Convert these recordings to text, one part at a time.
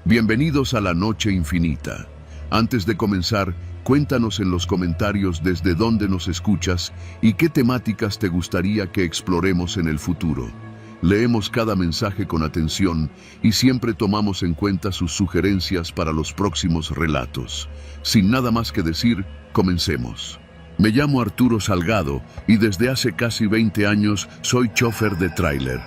Bienvenidos a la Noche Infinita. Antes de comenzar, cuéntanos en los comentarios desde dónde nos escuchas y qué temáticas te gustaría que exploremos en el futuro. Leemos cada mensaje con atención y siempre tomamos en cuenta sus sugerencias para los próximos relatos. Sin nada más que decir, comencemos. Me llamo Arturo Salgado y desde hace casi 20 años soy chofer de tráiler.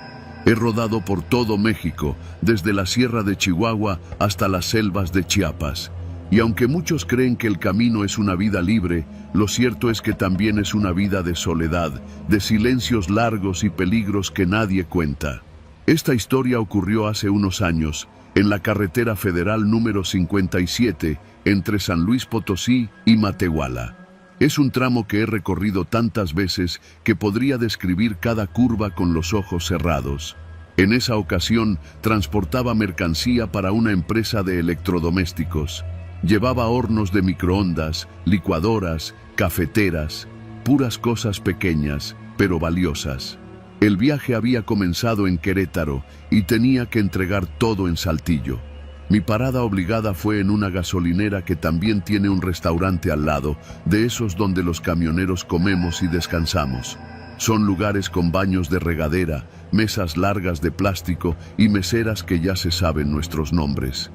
He rodado por todo México, desde la Sierra de Chihuahua hasta las selvas de Chiapas. Y aunque muchos creen que el camino es una vida libre, lo cierto es que también es una vida de soledad, de silencios largos y peligros que nadie cuenta. Esta historia ocurrió hace unos años, en la carretera federal número 57, entre San Luis Potosí y Matehuala. Es un tramo que he recorrido tantas veces que podría describir cada curva con los ojos cerrados. En esa ocasión transportaba mercancía para una empresa de electrodomésticos. Llevaba hornos de microondas, licuadoras, cafeteras, puras cosas pequeñas, pero valiosas. El viaje había comenzado en Querétaro y tenía que entregar todo en Saltillo. Mi parada obligada fue en una gasolinera que también tiene un restaurante al lado, de esos donde los camioneros comemos y descansamos. Son lugares con baños de regadera, mesas largas de plástico y meseras que ya se saben nuestros nombres.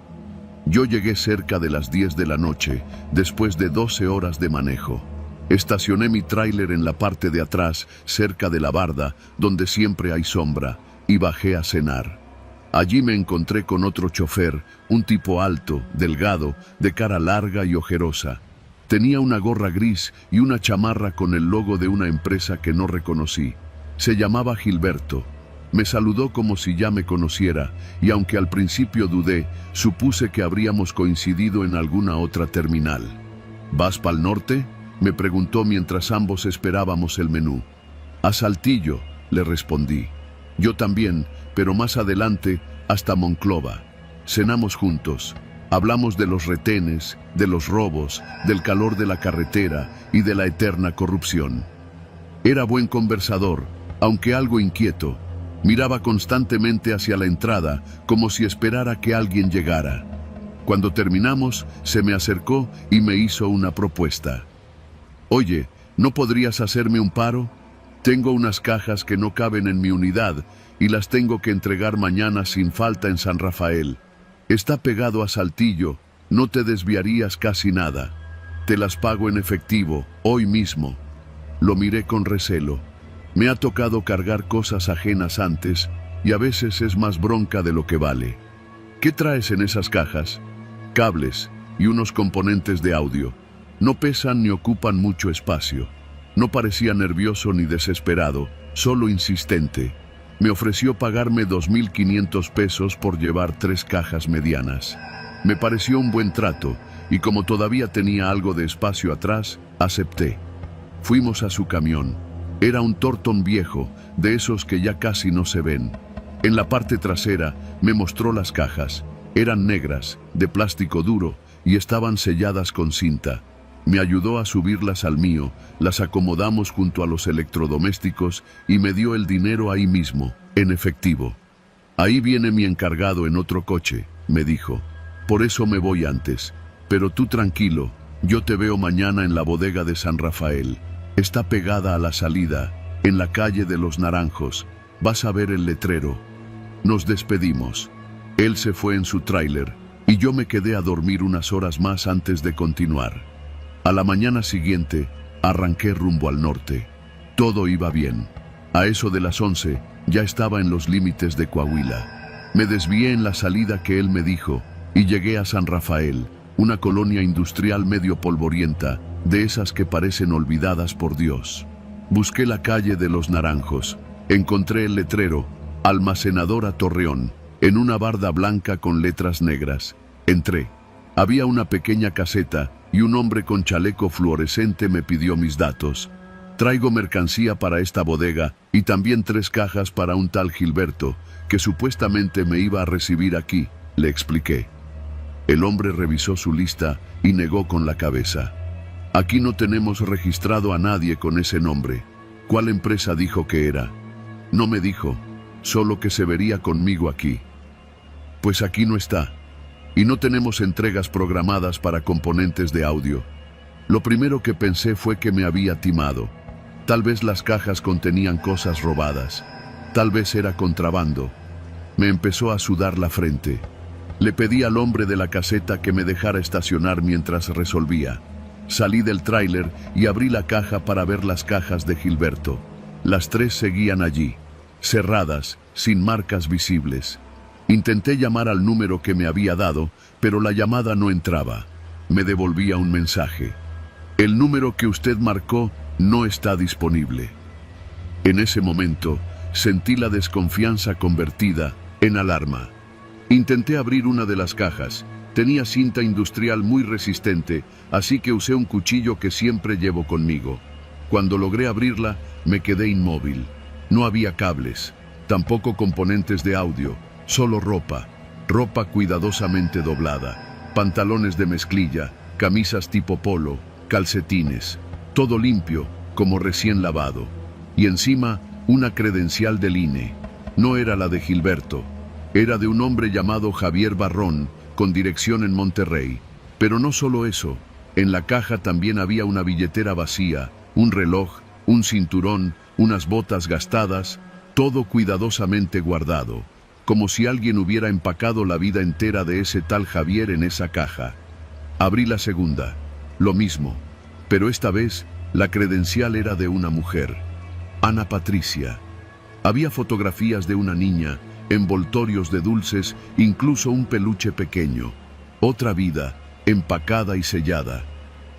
Yo llegué cerca de las 10 de la noche, después de 12 horas de manejo. Estacioné mi tráiler en la parte de atrás, cerca de la barda, donde siempre hay sombra, y bajé a cenar. Allí me encontré con otro chofer, un tipo alto, delgado, de cara larga y ojerosa. Tenía una gorra gris y una chamarra con el logo de una empresa que no reconocí. Se llamaba Gilberto. Me saludó como si ya me conociera, y aunque al principio dudé, supuse que habríamos coincidido en alguna otra terminal. ¿Vas pa'l norte?, me preguntó mientras ambos esperábamos el menú. A Saltillo, le respondí. Yo también, pero más adelante, hasta Monclova. Cenamos juntos. Hablamos de los retenes, de los robos, del calor de la carretera y de la eterna corrupción. Era buen conversador, aunque algo inquieto. Miraba constantemente hacia la entrada, como si esperara que alguien llegara. Cuando terminamos, se me acercó y me hizo una propuesta. Oye, ¿no podrías hacerme un paro? Tengo unas cajas que no caben en mi unidad y las tengo que entregar mañana sin falta en San Rafael. Está pegado a Saltillo, no te desviarías casi nada. Te las pago en efectivo, hoy mismo. Lo miré con recelo. Me ha tocado cargar cosas ajenas antes y a veces es más bronca de lo que vale. ¿Qué traes en esas cajas? Cables y unos componentes de audio. No pesan ni ocupan mucho espacio. No parecía nervioso ni desesperado, solo insistente. Me ofreció pagarme 2.500 pesos por llevar 3 cajas medianas. Me pareció un buen trato, y como todavía tenía algo de espacio atrás, acepté. Fuimos a su camión. Era un Torton viejo, de esos que ya casi no se ven. En la parte trasera me mostró las cajas. Eran negras, de plástico duro, y estaban selladas con cinta. Me ayudó a subirlas al mío, las acomodamos junto a los electrodomésticos y me dio el dinero ahí mismo, en efectivo. Ahí viene mi encargado en otro coche, me dijo. Por eso me voy antes. Pero tú tranquilo, yo te veo mañana en la bodega de San Rafael. Está pegada a la salida, en la calle de los Naranjos. Vas a ver el letrero. Nos despedimos. Él se fue en su tráiler y yo me quedé a dormir unas horas más antes de continuar. A la mañana siguiente, arranqué rumbo al norte. Todo iba bien. A eso de las 11, ya estaba en los límites de Coahuila. Me desvié en la salida que él me dijo y llegué a San Rafael, una colonia industrial medio polvorienta, de esas que parecen olvidadas por Dios. Busqué la calle de los Naranjos. Encontré el letrero, Almacenadora Torreón, en una barda blanca con letras negras. Entré. Había una pequeña caseta y un hombre con chaleco fluorescente me pidió mis datos. Traigo mercancía para esta bodega y también 3 cajas para un tal Gilberto, que supuestamente me iba a recibir aquí, le expliqué. El hombre revisó su lista y negó con la cabeza. Aquí no tenemos registrado a nadie con ese nombre. ¿Cuál empresa dijo que era? No me dijo, solo que se vería conmigo aquí. Pues aquí no está. y no tenemos entregas programadas para componentes de audio. Lo primero que pensé fue que me había timado. Tal vez las cajas contenían cosas robadas. Tal vez era contrabando. Me empezó a sudar la frente. Le pedí al hombre de la caseta que me dejara estacionar mientras resolvía. Salí del tráiler y abrí la caja para ver las cajas de Gilberto. Las 3 seguían allí, cerradas, sin marcas visibles. Intenté llamar al número que me había dado, pero la llamada no entraba. Me devolvía un mensaje. El número que usted marcó no está disponible. En ese momento, sentí la desconfianza convertida en alarma. Intenté abrir una de las cajas. Tenía cinta industrial muy resistente, así que usé un cuchillo que siempre llevo conmigo. Cuando logré abrirla, me quedé inmóvil. No había cables, tampoco componentes de audio, solo ropa cuidadosamente doblada, pantalones de mezclilla, camisas tipo polo, calcetines, todo limpio, como recién lavado. Y encima, una credencial del INE. No era la de Gilberto, era de un hombre llamado Javier Barrón, con dirección en Monterrey. Pero no solo eso, en la caja también había una billetera vacía, un reloj, un cinturón, unas botas gastadas, todo cuidadosamente guardado, como si alguien hubiera empacado la vida entera de ese tal Javier en esa caja. Abrí la segunda, lo mismo, pero esta vez la credencial era de una mujer, Ana Patricia. Había fotografías de una niña, envoltorios de dulces, incluso un peluche pequeño. Otra vida, empacada y sellada.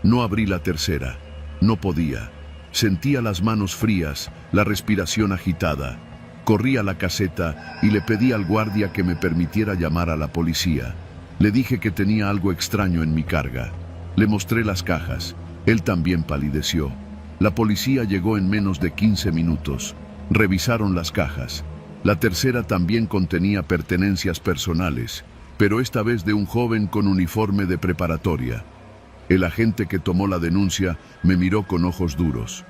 No abrí la tercera. No podía. Sentía las manos frías, la respiración agitada. Corrí a la caseta y le pedí al guardia que me permitiera llamar a la policía. Le dije que tenía algo extraño en mi carga. Le mostré las cajas. Él también palideció. La policía llegó en menos de 15 minutos. Revisaron las cajas. La tercera también contenía pertenencias personales, pero esta vez de un joven con uniforme de preparatoria. El agente que tomó la denuncia me miró con ojos duros.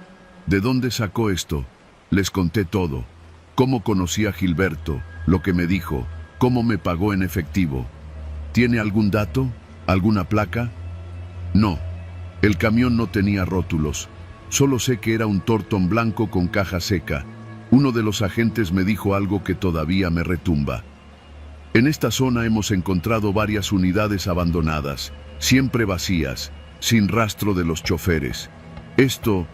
¿De dónde sacó esto? Les conté todo. Cómo conocí a Gilberto, lo que me dijo, cómo me pagó en efectivo. ¿Tiene algún dato? ¿Alguna placa? No. El camión no tenía rótulos. Solo sé que era un Torton blanco con caja seca. Uno de los agentes me dijo algo que todavía me retumba. En esta zona hemos encontrado varias unidades abandonadas, siempre vacías, sin rastro de los choferes. Esto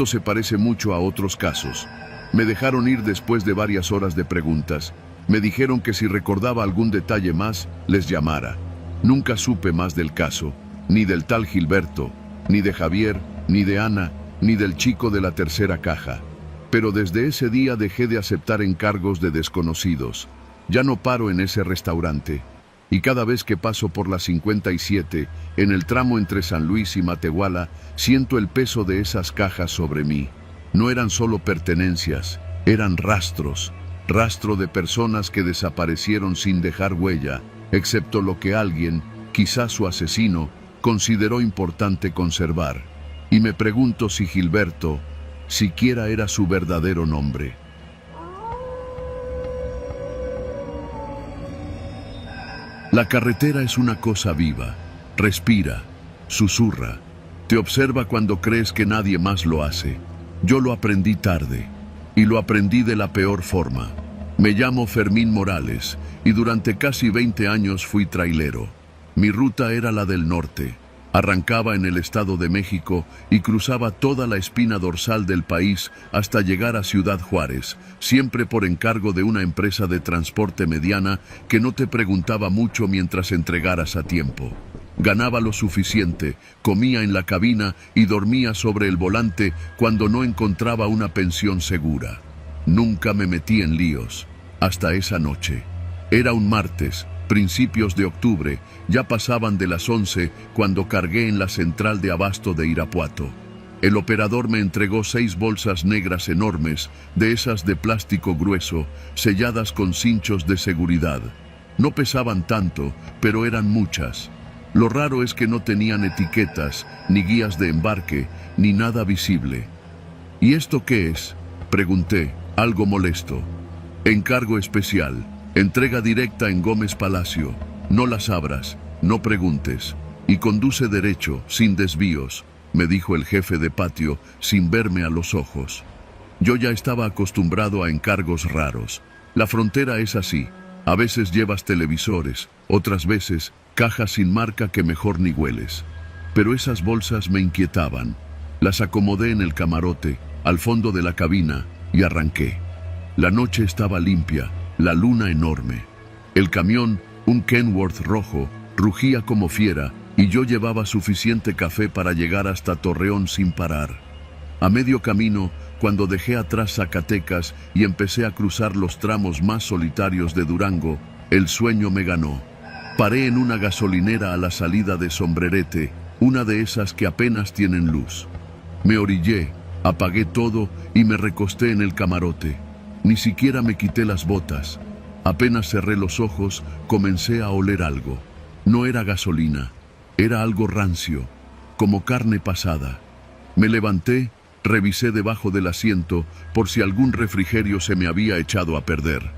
se parece mucho a otros casos. Me dejaron ir después de varias horas de preguntas. Me dijeron que si recordaba algún detalle más, les llamara. Nunca supe más del caso, ni del tal Gilberto, ni de Javier, ni de Ana, ni del chico de la tercera caja. Pero desde ese día dejé de aceptar encargos de desconocidos. Ya no paro en ese restaurante. Y cada vez que paso por la 57, en el tramo entre San Luis y Matehuala, siento el peso de esas cajas sobre mí. No eran solo pertenencias, eran rastros. Rastro de personas que desaparecieron sin dejar huella, excepto lo que alguien, quizás su asesino, consideró importante conservar. Y me pregunto si Gilberto siquiera era su verdadero nombre. La carretera es una cosa viva, respira, susurra, te observa cuando crees que nadie más lo hace. Yo lo aprendí tarde, y lo aprendí de la peor forma. Me llamo Fermín Morales, y durante casi 20 años fui trailero. Mi ruta era la del norte. Arrancaba en el Estado de México y cruzaba toda la espina dorsal del país hasta llegar a Ciudad Juárez, siempre por encargo de una empresa de transporte mediana que no te preguntaba mucho mientras entregaras a tiempo. Ganaba lo suficiente, comía en la cabina y dormía sobre el volante cuando no encontraba una pensión segura. Nunca me metí en líos, hasta esa noche. Era un martes, principios de octubre, ya pasaban de las 11 cuando cargué en la central de abasto de Irapuato. El operador me entregó 6 bolsas negras enormes, de esas de plástico grueso, selladas con cinchos de seguridad. No pesaban tanto, pero eran muchas. Lo raro es que no tenían etiquetas, ni guías de embarque, ni nada visible. ¿Y esto qué es?, pregunté, algo molesto. Encargo especial. Entrega directa en Gómez Palacio. No las abras, no preguntes, y conduce derecho, sin desvíos, me dijo el jefe de patio, sin verme a los ojos. Yo ya estaba acostumbrado a encargos raros. La frontera es así. A veces llevas televisores, otras veces cajas sin marca que mejor ni hueles. Pero esas bolsas me inquietaban. Las acomodé en el camarote, al fondo de la cabina, y arranqué. La noche estaba limpia, la luna enorme. El camión, un Kenworth rojo, rugía como fiera, y yo llevaba suficiente café para llegar hasta Torreón sin parar. A medio camino, cuando dejé atrás Zacatecas y empecé a cruzar los tramos más solitarios de Durango, el sueño me ganó. Paré en una gasolinera a la salida de Sombrerete, una de esas que apenas tienen luz. Me orillé, apagué todo y me recosté en el camarote. Ni siquiera me quité las botas. Apenas cerré los ojos, comencé a oler algo. No era gasolina, era algo rancio, como carne pasada. Me levanté, revisé debajo del asiento por si algún refrigerio se me había echado a perder.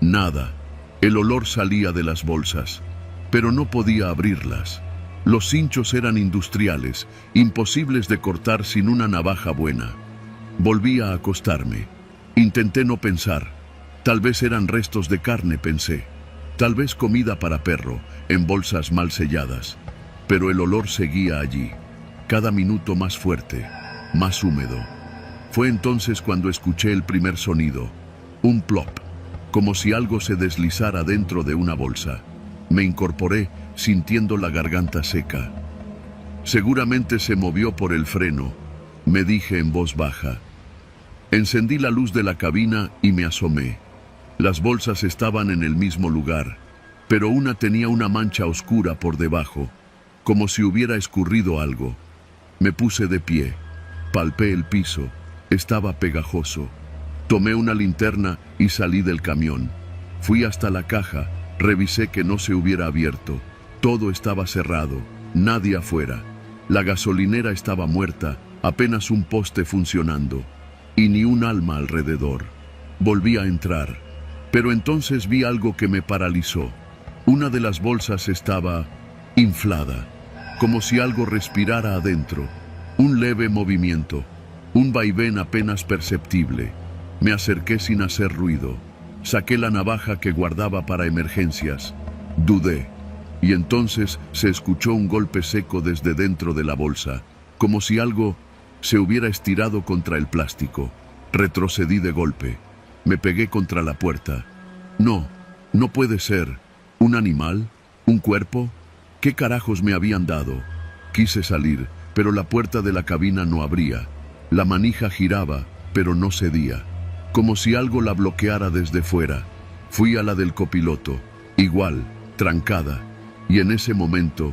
Nada. El olor salía de las bolsas, pero no podía abrirlas. Los cinchos eran industriales, imposibles de cortar sin una navaja buena. Volví a acostarme. Intenté no pensar. Tal vez eran restos de carne, pensé. Tal vez comida para perro, en bolsas mal selladas. Pero el olor seguía allí, cada minuto más fuerte, más húmedo. Fue entonces cuando escuché el primer sonido, un plop, como si algo se deslizara dentro de una bolsa. Me incorporé, sintiendo la garganta seca. Seguramente se movió por el freno, me dije en voz baja. Encendí la luz de la cabina y me asomé. Las bolsas estaban en el mismo lugar, pero una tenía una mancha oscura por debajo, como si hubiera escurrido algo. Me puse de pie, palpé el piso, estaba pegajoso. Tomé una linterna y salí del camión. Fui hasta la caja, revisé que no se hubiera abierto. Todo estaba cerrado, nadie afuera. La gasolinera estaba muerta, apenas un poste funcionando, y ni un alma alrededor. Volví a entrar, pero entonces vi algo que me paralizó. Una de las bolsas estaba inflada, como si algo respirara adentro. Un leve movimiento, un vaivén apenas perceptible. Me acerqué sin hacer ruido. Saqué la navaja que guardaba para emergencias. Dudé, y entonces se escuchó un golpe seco desde dentro de la bolsa, como si algo se hubiera estirado contra el plástico. Retrocedí de golpe. Me pegué contra la puerta. No, no puede ser. ¿Un animal? ¿Un cuerpo? ¿Qué carajos me habían dado? Quise salir, pero la puerta de la cabina no abría. La manija giraba, pero no cedía, como si algo la bloqueara desde fuera. Fui a la del copiloto, igual, trancada, y en ese momento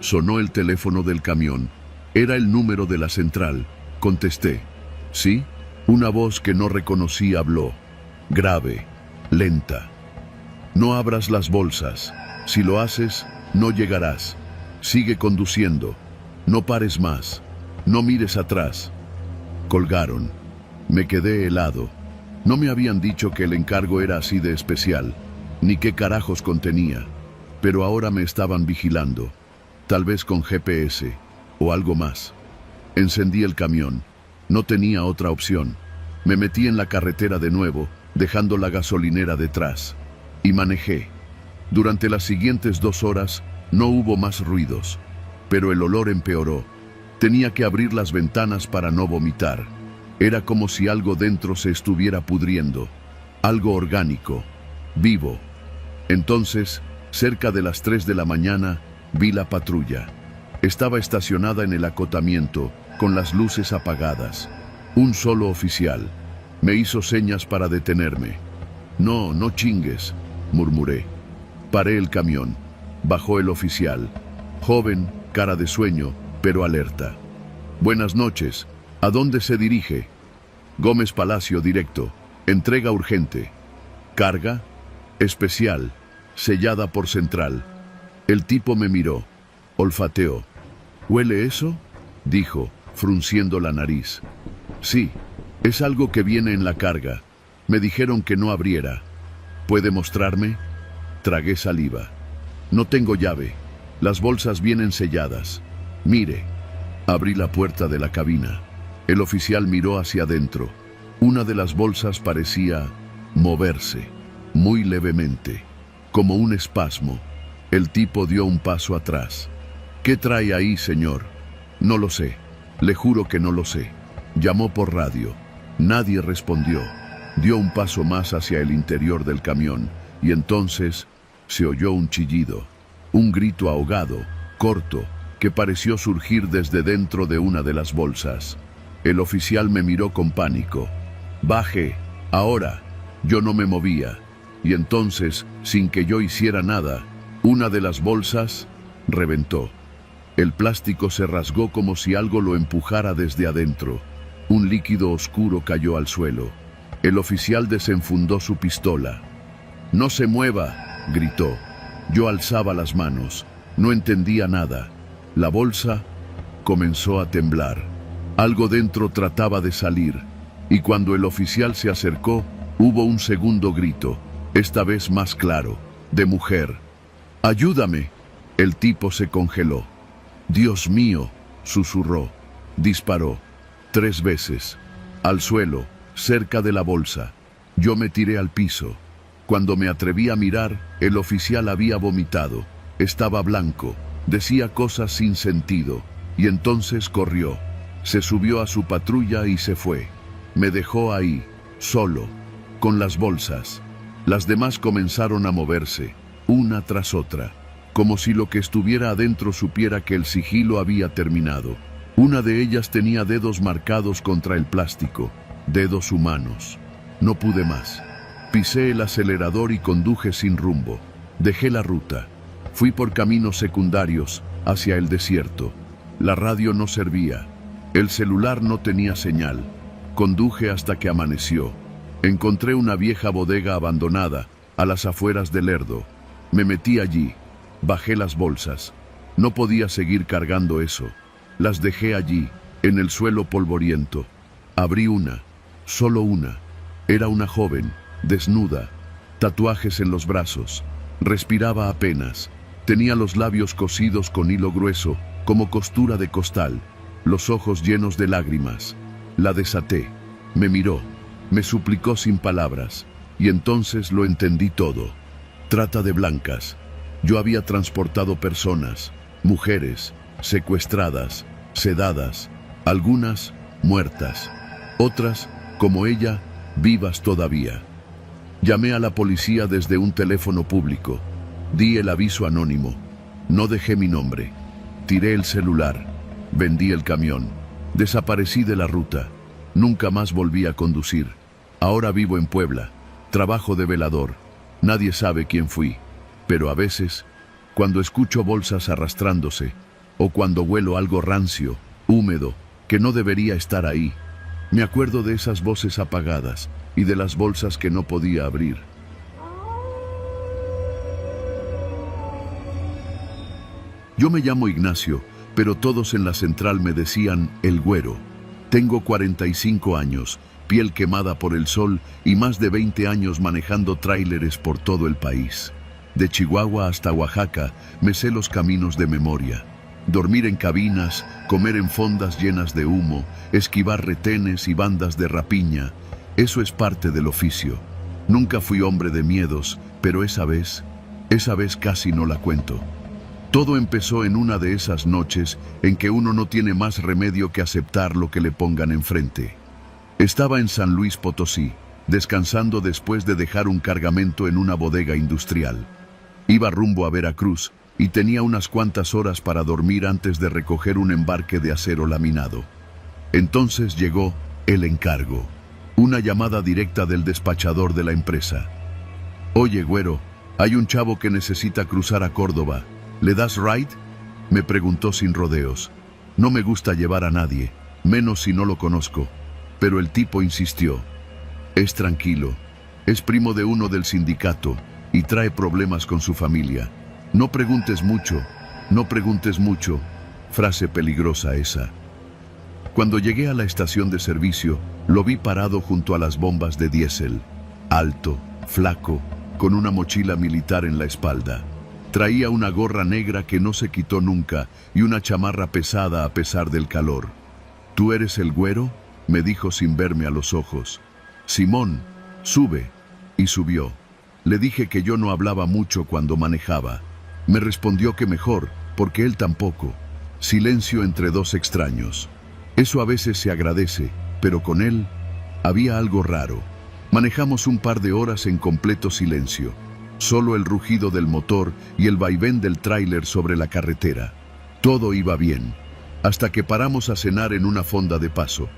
sonó el teléfono del camión. Era el número de la central. Contesté. ¿Sí? Una voz que no reconocí habló, grave, lenta. No abras las bolsas. Si lo haces, no llegarás. Sigue conduciendo. No pares más. No mires atrás. Colgaron. Me quedé helado. No me habían dicho que el encargo era así de especial, ni qué carajos contenía. Pero ahora me estaban vigilando. Tal vez con GPS, o algo más. Encendí el camión. No tenía otra opción. Me metí en la carretera de nuevo, dejando la gasolinera detrás. Y manejé. Durante las siguientes 2 horas no hubo más ruidos, pero el olor empeoró. Tenía que abrir las ventanas para no vomitar. Era como si algo dentro se estuviera pudriendo. Algo orgánico, vivo. Entonces, cerca de las 3 de la mañana, vi la patrulla. Estaba estacionada en el acotamiento, con las luces apagadas. Un solo oficial. Me hizo señas para detenerme. No, no chingues, murmuré. Paré el camión. Bajó el oficial. Joven, cara de sueño, pero alerta. Buenas noches. ¿A dónde se dirige? Gómez Palacio, directo. Entrega urgente. Carga especial, sellada por central. El tipo me miró. Olfateó. ¿Huele eso? Dijo, frunciendo la nariz. Sí, es algo que viene en la carga. Me dijeron que no abriera. ¿Puede mostrarme? Tragué saliva. No tengo llave. Las bolsas vienen selladas. Mire. Abrí la puerta de la cabina. El oficial miró hacia adentro. Una de las bolsas parecía moverse, muy levemente, como un espasmo. El tipo dio un paso atrás. ¿Qué trae ahí, señor? No lo sé. Le juro que no lo sé. Llamó por radio. Nadie respondió. Dio un paso más hacia el interior del camión y entonces se oyó un chillido, un grito ahogado, corto, que pareció surgir desde dentro de una de las bolsas. El oficial me miró con pánico. «Baje, ahora». Yo no me movía, y entonces, sin que yo hiciera nada, una de las bolsas reventó. El plástico se rasgó como si algo lo empujara desde adentro. Un líquido oscuro cayó al suelo. El oficial desenfundó su pistola. «No se mueva», gritó. Yo alzaba las manos. No entendía nada. La bolsa comenzó a temblar. Algo dentro trataba de salir, y cuando el oficial se acercó, hubo un segundo grito, esta vez más claro, de mujer. «¡Ayúdame!». El tipo se congeló. «Dios mío», susurró. Disparó 3 veces. Al suelo, cerca de la bolsa. Yo me tiré al piso. Cuando me atreví a mirar, el oficial había vomitado. Estaba blanco. Decía cosas sin sentido. Y entonces corrió. Se subió a su patrulla y se fue. Me dejó ahí, solo, con las bolsas. Las demás comenzaron a moverse, una tras otra, como si lo que estuviera adentro supiera que el sigilo había terminado. Una de ellas tenía dedos marcados contra el plástico, dedos humanos. No pude más. Pisé el acelerador y conduje sin rumbo. Dejé la ruta. Fui por caminos secundarios hacia el desierto. La radio no servía. El celular no tenía señal. Conduje hasta que amaneció. Encontré una vieja bodega abandonada a las afueras de Lerdo. Me metí allí. Bajé las bolsas. No podía seguir cargando eso. Las dejé allí, en el suelo polvoriento. Abrí una, solo una. Era una joven, desnuda, tatuajes en los brazos. Respiraba apenas. Tenía los labios cosidos con hilo grueso, como costura de costal, los ojos llenos de lágrimas. La desaté. Me miró. Me suplicó sin palabras. Y entonces lo entendí todo. Trata de blancas. Yo había transportado personas, mujeres, secuestradas, sedadas, algunas muertas, otras, como ella, vivas todavía. Llamé a la policía desde un teléfono público. Di el aviso anónimo. No dejé mi nombre. Tiré el celular. Vendí el camión. Desaparecí de la ruta. Nunca más volví a conducir. Ahora vivo en Puebla. Trabajo de velador. Nadie sabe quién fui. Pero a veces, cuando escucho bolsas arrastrándose, o cuando huelo algo rancio, húmedo, que no debería estar ahí, me acuerdo de esas voces apagadas y de las bolsas que no podía abrir. Yo me llamo Ignacio, pero todos en la central me decían el Güero. Tengo 45 años, piel quemada por el sol y más de 20 años manejando tráileres por todo el país. De Chihuahua hasta Oaxaca me sé los caminos de memoria. Dormir en cabinas, comer en fondas llenas de humo, esquivar retenes y bandas de rapiña, eso es parte del oficio. Nunca fui hombre de miedos, pero esa vez casi no la cuento. Todo empezó en una de esas noches en que uno no tiene más remedio que aceptar lo que le pongan enfrente. Estaba en San Luis Potosí, descansando después de dejar un cargamento en una bodega industrial. Iba rumbo a Veracruz y tenía unas cuantas horas para dormir antes de recoger un embarque de acero laminado. Entonces llegó el encargo, una llamada directa del despachador de la empresa. «Oye, güero, hay un chavo que necesita cruzar a Córdoba. ¿Le das ride?», me preguntó sin rodeos. No me gusta llevar a nadie, menos si no lo conozco, pero el tipo insistió. «Es tranquilo, es primo de uno del sindicato y trae problemas con su familia. No preguntes mucho, no preguntes mucho», frase peligrosa esa. Cuando llegué a la estación de servicio, lo vi parado junto a las bombas de diésel, alto, flaco, con una mochila militar en la espalda. Traía una gorra negra que no se quitó nunca y una chamarra pesada a pesar del calor. ¿Tú eres el güero?, me dijo sin verme a los ojos. Simón, sube. Y subió. Le dije que yo no hablaba mucho cuando manejaba. Me respondió que mejor, porque él tampoco. Silencio entre dos extraños. Eso a veces se agradece, pero con él había algo raro. Manejamos un par de horas en completo silencio. Solo el rugido del motor y el vaivén del tráiler sobre la carretera. Todo iba bien, hasta que paramos a cenar en una fonda de paso.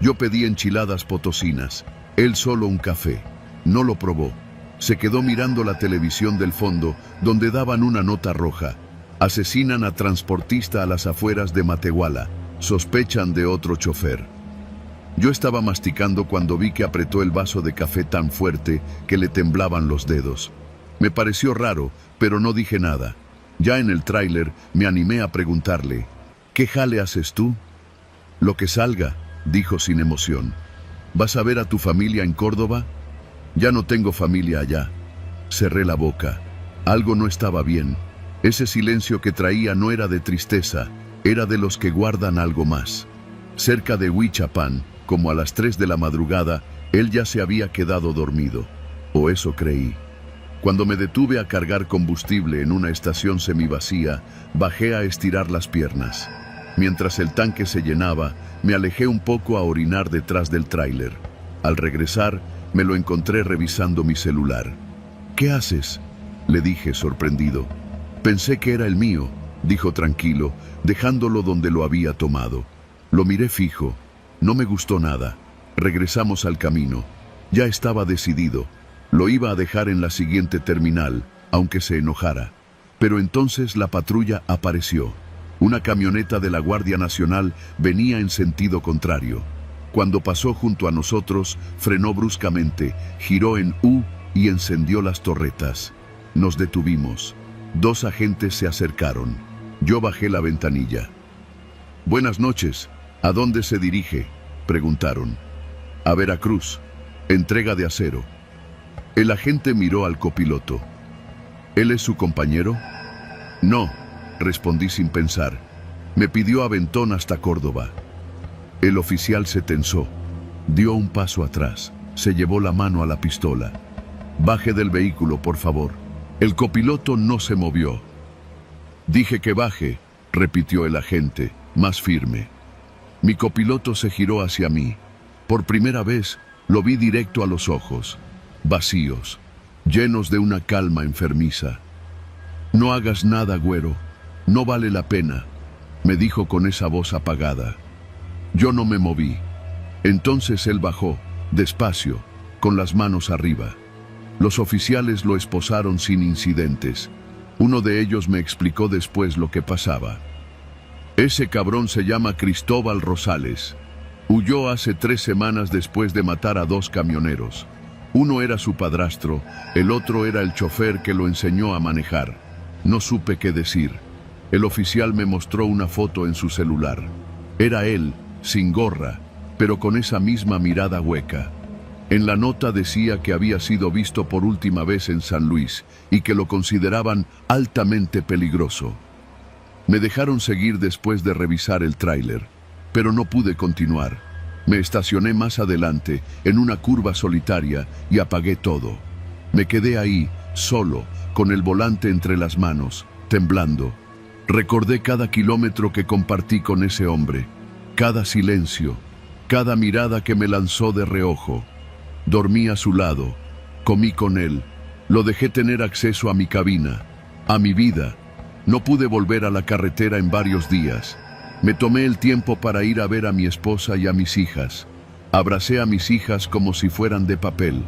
Yo pedí enchiladas potosinas, él solo un café. No lo probó. Se quedó mirando la televisión del fondo, donde daban una nota roja. Asesinan a transportista a las afueras de Matehuala. Sospechan de otro chofer. Yo estaba masticando cuando vi que apretó el vaso de café tan fuerte que le temblaban los dedos. Me pareció raro, pero no dije nada. Ya en el tráiler me animé a preguntarle, ¿qué jale haces tú? Lo que salga, dijo sin emoción. ¿Vas a ver a tu familia en Córdoba? Ya no tengo familia allá. Cerré la boca. Algo no estaba bien. Ese silencio que traía no era de tristeza, era de los que guardan algo más. Cerca de Huichapán, como a las 3 de la madrugada, él ya se había quedado dormido. O eso creí. Cuando me detuve a cargar combustible en una estación semivacía, bajé a estirar las piernas. Mientras el tanque se llenaba, me alejé un poco a orinar detrás del tráiler. Al regresar, me lo encontré revisando mi celular. ¿Qué haces?, le dije sorprendido. Pensé que era el mío, dijo tranquilo, dejándolo donde lo había tomado. Lo miré fijo. No me gustó nada. Regresamos al camino. Ya estaba decidido. Lo iba a dejar en la siguiente terminal, aunque se enojara. Pero entonces la patrulla apareció. Una camioneta de la Guardia Nacional venía en sentido contrario. Cuando pasó junto a nosotros, frenó bruscamente, giró en U y encendió las torretas. Nos detuvimos. 2 agentes se acercaron. Yo bajé la ventanilla. «Buenas noches. ¿A dónde se dirige?», preguntaron. «A Veracruz. Entrega de acero». El agente miró al copiloto. «¿Él es su compañero?». «No», respondí sin pensar. «Me pidió aventón hasta Córdoba». El oficial se tensó. Dio un paso atrás. Se llevó la mano a la pistola. «Baje del vehículo, por favor». El copiloto no se movió. «Dije que baje», repitió el agente, más firme. Mi copiloto se giró hacia mí. Por primera vez, lo vi directo a los ojos. Vacíos, llenos de una calma enfermiza. «No hagas nada, güero. No vale la pena», me dijo con esa voz apagada. Yo no me moví. Entonces él bajó, despacio, con las manos arriba. Los oficiales lo esposaron sin incidentes. Uno de ellos me explicó después lo que pasaba. «Ese cabrón se llama Cristóbal Rosales. Huyó hace 3 semanas después de matar a 2 camioneros. Uno era su padrastro, el otro era el chofer que lo enseñó a manejar. No supe qué decir. El oficial me mostró una foto en su celular. Era él, sin gorra, pero con esa misma mirada hueca. En la nota decía que había sido visto por última vez en San Luis y que lo consideraban altamente peligroso. Me dejaron seguir después de revisar el tráiler, pero no pude continuar. Me estacioné más adelante, en una curva solitaria, y apagué todo. Me quedé ahí, solo, con el volante entre las manos, temblando. Recordé cada kilómetro que compartí con ese hombre, cada silencio, cada mirada que me lanzó de reojo. Dormí a su lado, comí con él, lo dejé tener acceso a mi cabina, a mi vida. No pude volver a la carretera en varios días. Me tomé el tiempo para ir a ver a mi esposa y a mis hijas. Abracé a mis hijas como si fueran de papel.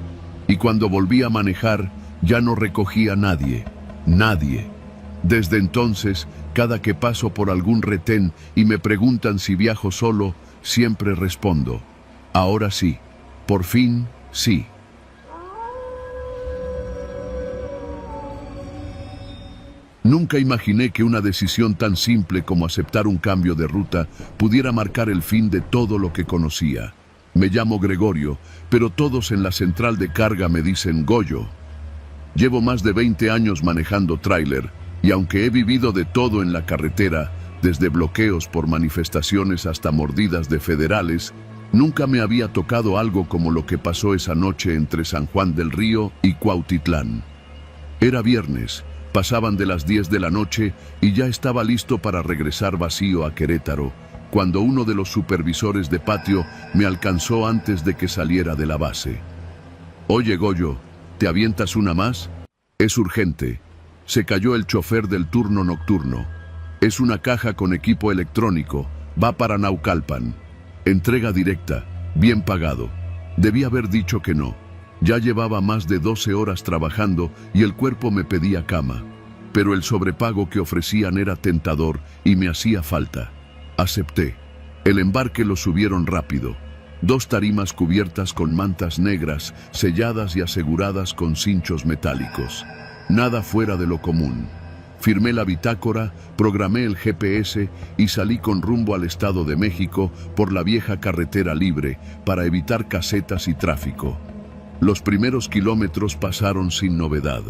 Y cuando volví a manejar, ya no recogí a nadie. Nadie. Desde entonces, cada que paso por algún retén y me preguntan si viajo solo, siempre respondo: ahora sí. Por fin, sí. Nunca imaginé que una decisión tan simple como aceptar un cambio de ruta pudiera marcar el fin de todo lo que conocía. Me llamo Gregorio, pero todos en la central de carga me dicen Goyo. Llevo más de 20 años manejando tráiler, Y aunque he vivido de todo en la carretera, desde bloqueos por manifestaciones hasta mordidas de federales, nunca me había tocado algo como lo que pasó esa noche entre San Juan del Río y Cuautitlán. Era viernes, pasaban de las 10 de la noche y ya estaba listo para regresar vacío a Querétaro, cuando uno de los supervisores de patio me alcanzó antes de que saliera de la base. «Oye, Goyo, ¿te avientas una más? Es urgente. Se cayó el chofer del turno nocturno. Es una caja con equipo electrónico. Va para Naucalpan. Entrega directa. Bien pagado». Debí haber dicho que no. Ya llevaba más de 12 horas trabajando y el cuerpo me pedía cama. Pero el sobrepago que ofrecían era tentador y me hacía falta. Acepté. El embarque lo subieron rápido. 2 tarimas cubiertas con mantas negras, selladas y aseguradas con cinchos metálicos. Nada fuera de lo común. Firmé la bitácora, programé el GPS y salí con rumbo al Estado de México por la vieja carretera libre para evitar casetas y tráfico. Los primeros kilómetros pasaron sin novedad.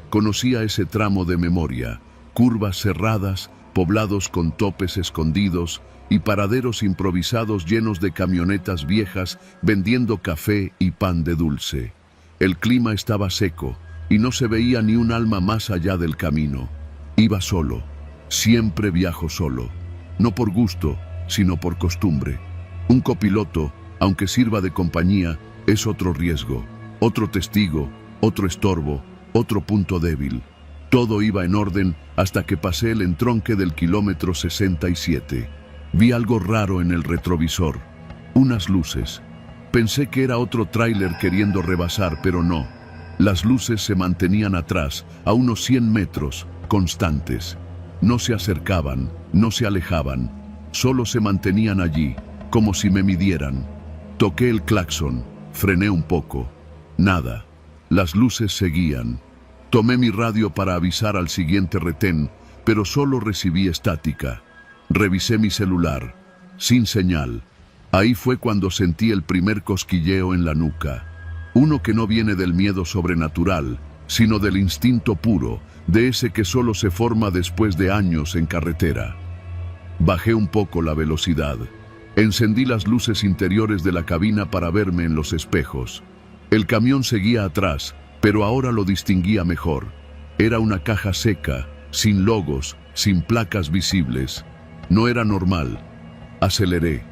Conocía ese tramo de memoria, curvas cerradas, poblados con topes escondidos y paraderos improvisados llenos de camionetas viejas vendiendo café y pan de dulce. El clima estaba seco y no se veía ni un alma más allá del camino. Iba solo. Siempre viajo solo. No por gusto, sino por costumbre. Un copiloto, aunque sirva de compañía, es otro riesgo, otro testigo, otro estorbo, otro punto débil. Todo iba en orden hasta que pasé el entronque del kilómetro 67. Vi algo raro en el retrovisor. Unas luces. Pensé que era otro tráiler queriendo rebasar, pero no. Las luces se mantenían atrás, a unos 100 metros, constantes. No se acercaban, no se alejaban. Solo se mantenían allí, como si me midieran. Toqué el claxon, frené un poco. Nada. Las luces seguían. Tomé mi radio para avisar al siguiente retén, pero solo recibí estática. Revisé mi celular. Sin señal. Ahí fue cuando sentí el primer cosquilleo en la nuca. Uno que no viene del miedo sobrenatural, sino del instinto puro, de ese que solo se forma después de años en carretera. Bajé un poco la velocidad. Encendí las luces interiores de la cabina para verme en los espejos. El camión seguía atrás, pero ahora lo distinguía mejor. Era una caja seca, sin logos, sin placas visibles. No era normal. Aceleré.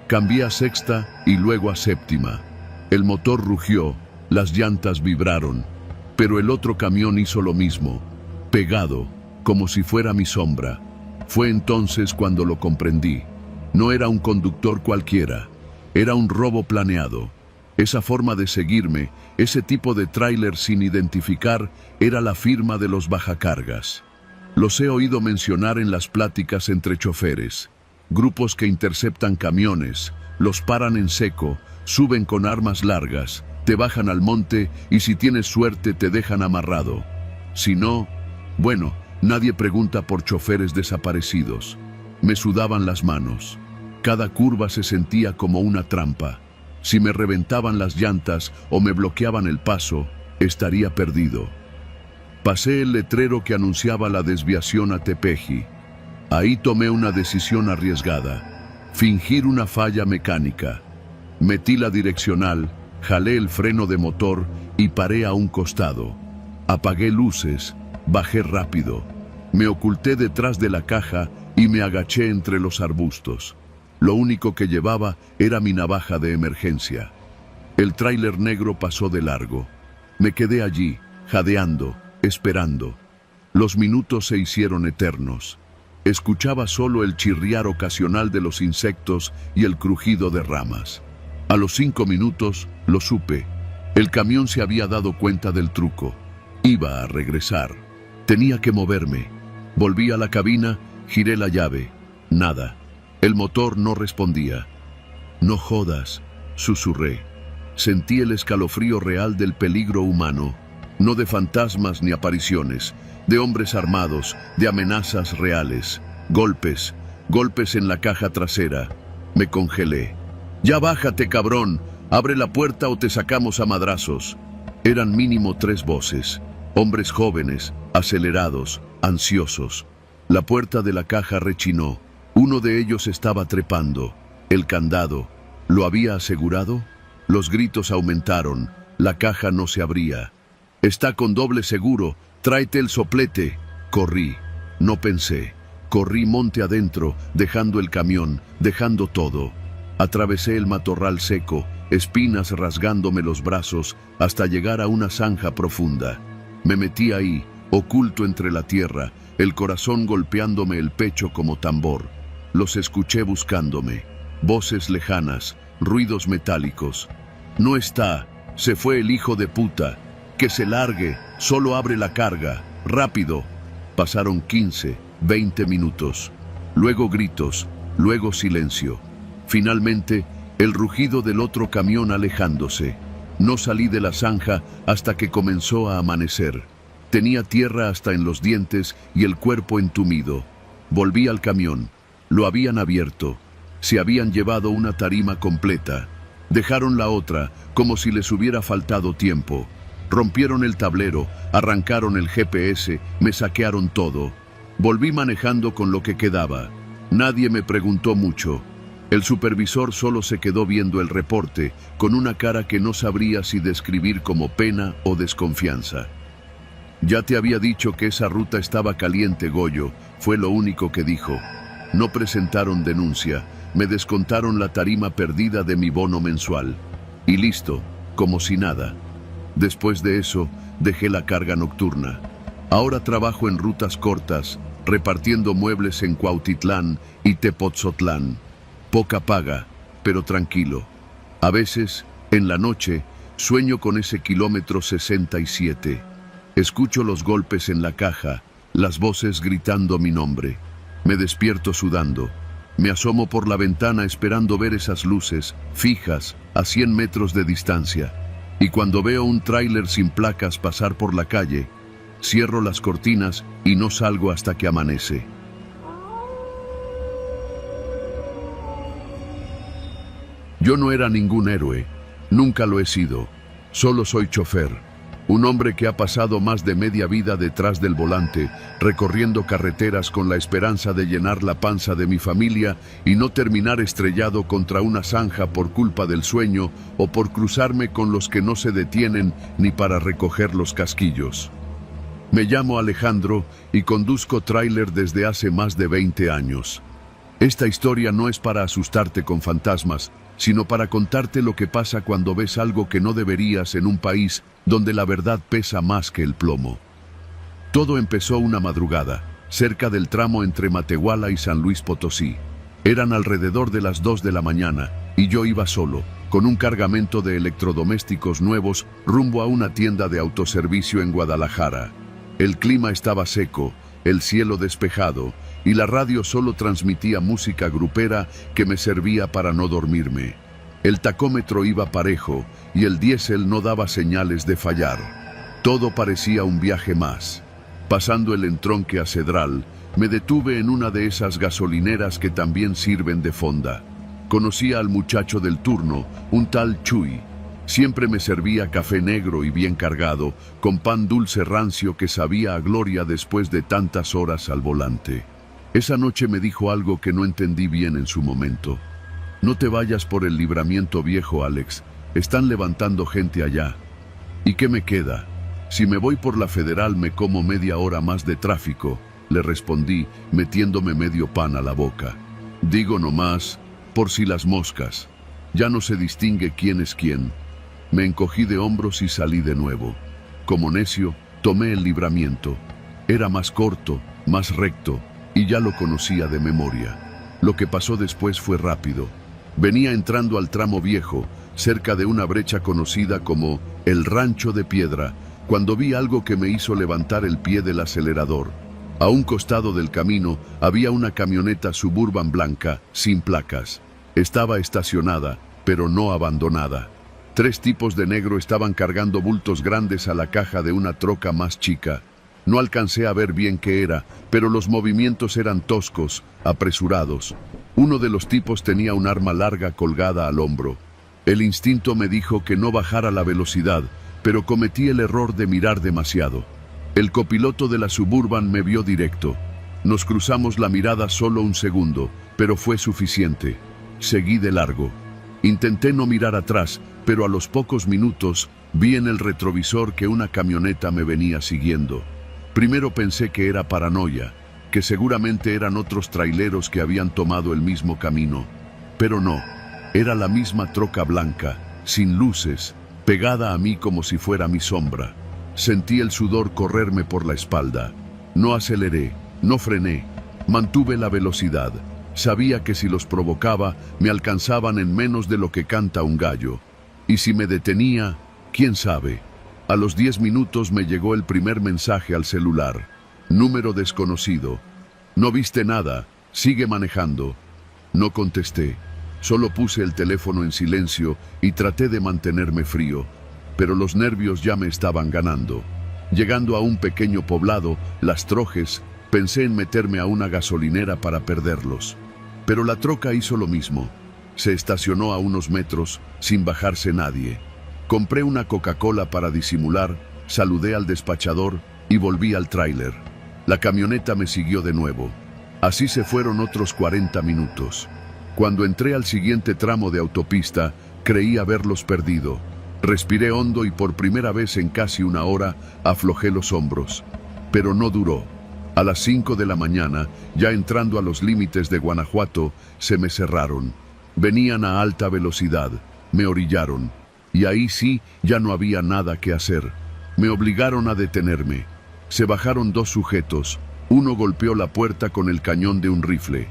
Cambié a sexta y luego a séptima. El motor rugió, las llantas vibraron. Pero el otro camión hizo lo mismo, pegado, como si fuera mi sombra. Fue entonces cuando lo comprendí. No era un conductor cualquiera, era un robo planeado. Esa forma de seguirme, ese tipo de tráiler sin identificar, era la firma de los bajacargas. Los he oído mencionar en las pláticas entre choferes. Grupos que interceptan camiones, los paran en seco, suben con armas largas, te bajan al monte y si tienes suerte te dejan amarrado. Si no, bueno, nadie pregunta por choferes desaparecidos. Me sudaban las manos. Cada curva se sentía como una trampa. Si me reventaban las llantas o me bloqueaban el paso, estaría perdido. Pasé el letrero que anunciaba la desviación a Tepeji. Ahí tomé una decisión arriesgada. Fingir una falla mecánica. Metí la direccional, jalé el freno de motor y paré a un costado. Apagué luces, bajé rápido. Me oculté detrás de la caja y me agaché entre los arbustos. Lo único que llevaba era mi navaja de emergencia. El tráiler negro pasó de largo. Me quedé allí, jadeando, esperando. Los minutos se hicieron eternos. Escuchaba solo el chirriar ocasional de los insectos y el crujido de ramas. A los 5 minutos, lo supe. El camión se había dado cuenta del truco. Iba a regresar. Tenía que moverme. Volví a la cabina, giré la llave. Nada. El motor no respondía. «No jodas», susurré. Sentí el escalofrío real del peligro humano, no de fantasmas ni apariciones, de hombres armados, de amenazas reales. Golpes, golpes en la caja trasera. Me congelé. «Ya bájate, cabrón, abre la puerta o te sacamos a madrazos». Eran mínimo 3 voces. Hombres jóvenes, acelerados, ansiosos. La puerta de la caja rechinó. Uno de ellos estaba trepando. El candado. ¿Lo había asegurado? Los gritos aumentaron. La caja no se abría. Está con doble seguro. Tráete el soplete. Corrí. No pensé. Corrí monte adentro, dejando el camión, dejando todo. Atravesé el matorral seco, espinas rasgándome los brazos, hasta llegar a una zanja profunda. Me metí ahí, oculto entre la tierra, el corazón golpeándome el pecho como tambor. Los escuché buscándome. Voces lejanas, ruidos metálicos. No está, se fue el hijo de puta. Que se largue, solo abre la carga, rápido. Pasaron 15, 20 minutos. Luego gritos, luego silencio. Finalmente, el rugido del otro camión alejándose. No salí de la zanja hasta que comenzó a amanecer. Tenía tierra hasta en los dientes y el cuerpo entumido. Volví al camión. Lo habían abierto. Se habían llevado una tarima completa. Dejaron la otra, como si les hubiera faltado tiempo. Rompieron el tablero, arrancaron el GPS, me saquearon todo. Volví manejando con lo que quedaba. Nadie me preguntó mucho. El supervisor solo se quedó viendo el reporte, con una cara que no sabría si describir como pena o desconfianza. Ya te había dicho que esa ruta estaba caliente, Goyo, fue lo único que dijo. No presentaron denuncia, me descontaron la tarima perdida de mi bono mensual. Y listo, como si nada. Después de eso, dejé la carga nocturna. Ahora trabajo en rutas cortas, repartiendo muebles en Cuautitlán y Tepotzotlán. Poca paga, pero tranquilo. A veces, en la noche, sueño con ese kilómetro 67. Escucho los golpes en la caja, las voces gritando mi nombre. Me despierto sudando. Me asomo por la ventana esperando ver esas luces, fijas, a 100 metros de distancia. Y cuando veo un tráiler sin placas pasar por la calle, cierro las cortinas y no salgo hasta que amanece. Yo no era ningún héroe, nunca lo he sido. Solo soy chofer, un hombre que ha pasado más de media vida detrás del volante, recorriendo carreteras con la esperanza de llenar la panza de mi familia y no terminar estrellado contra una zanja por culpa del sueño o por cruzarme con los que no se detienen ni para recoger los casquillos. Me llamo Alejandro y conduzco tráiler desde hace más de 20 años. Esta historia no es para asustarte con fantasmas, sino para contarte lo que pasa cuando ves algo que no deberías en un país donde la verdad pesa más que el plomo. Todo empezó una madrugada, cerca del tramo entre Matehuala y San Luis Potosí. Eran alrededor de las 2 de la mañana y yo iba solo, con un cargamento de electrodomésticos nuevos rumbo a una tienda de autoservicio en Guadalajara. El clima estaba seco, el cielo despejado y la radio solo transmitía música grupera que me servía para no dormirme. El tacómetro iba parejo y el diésel no daba señales de fallar. Todo parecía un viaje más. Pasando el entronque a Cedral, me detuve en una de esas gasolineras que también sirven de fonda. Conocía al muchacho del turno, un tal Chuy. Siempre me servía café negro y bien cargado, con pan dulce rancio que sabía a gloria después de tantas horas al volante. Esa noche me dijo algo que no entendí bien en su momento. No te vayas por el Libramiento Viejo, Alex. Están levantando gente allá. ¿Y qué me queda? Si me voy por la Federal me como media hora más de tráfico, le respondí, metiéndome medio pan a la boca. Digo nomás, por si las moscas. Ya no se distingue quién es quién. Me encogí de hombros y salí de nuevo. Como necio, tomé el Libramiento. Era más corto, más recto, y ya lo conocía de memoria. Lo que pasó después fue rápido. Venía entrando al tramo viejo, cerca de una brecha conocida como el Rancho de Piedra, cuando vi algo que me hizo levantar el pie del acelerador. A un costado del camino había una camioneta Suburban blanca, sin placas. Estaba estacionada, pero no abandonada. 3 tipos de negro estaban cargando bultos grandes a la caja de una troca más chica. No alcancé a ver bien qué era, pero los movimientos eran toscos, apresurados. Uno de los tipos tenía un arma larga colgada al hombro. El instinto me dijo que no bajara la velocidad, pero cometí el error de mirar demasiado. El copiloto de la Suburban me vio directo. Nos cruzamos la mirada solo un segundo, pero fue suficiente. Seguí de largo. Intenté no mirar atrás, pero a los pocos minutos vi en el retrovisor que una camioneta me venía siguiendo. Primero pensé que era paranoia, que seguramente eran otros traileros que habían tomado el mismo camino. Pero no, era la misma troca blanca, sin luces, pegada a mí como si fuera mi sombra. Sentí el sudor correrme por la espalda. No aceleré, no frené, mantuve la velocidad. Sabía que si los provocaba, me alcanzaban en menos de lo que canta un gallo. Y si me detenía, quién sabe. A los 10 minutos me llegó el primer mensaje al celular. Número desconocido. No viste nada, sigue manejando. No contesté. Solo puse el teléfono en silencio y traté de mantenerme frío. Pero los nervios ya me estaban ganando. Llegando a un pequeño poblado, Las Trojes, pensé en meterme a una gasolinera para perderlos. Pero la troca hizo lo mismo. Se estacionó a unos metros, sin bajarse nadie. Compré una Coca-Cola para disimular, saludé al despachador y volví al tráiler. La camioneta me siguió de nuevo. Así se fueron otros 40 minutos. Cuando entré al siguiente tramo de autopista, creí haberlos perdido. Respiré hondo y por primera vez en casi una hora aflojé los hombros. Pero no duró. A las 5 de la mañana, ya entrando a los límites de Guanajuato, se me cerraron. Venían a alta velocidad, me orillaron. Y ahí sí, ya no había nada que hacer. Me obligaron a detenerme. Se bajaron 2 sujetos. Uno golpeó la puerta con el cañón de un rifle.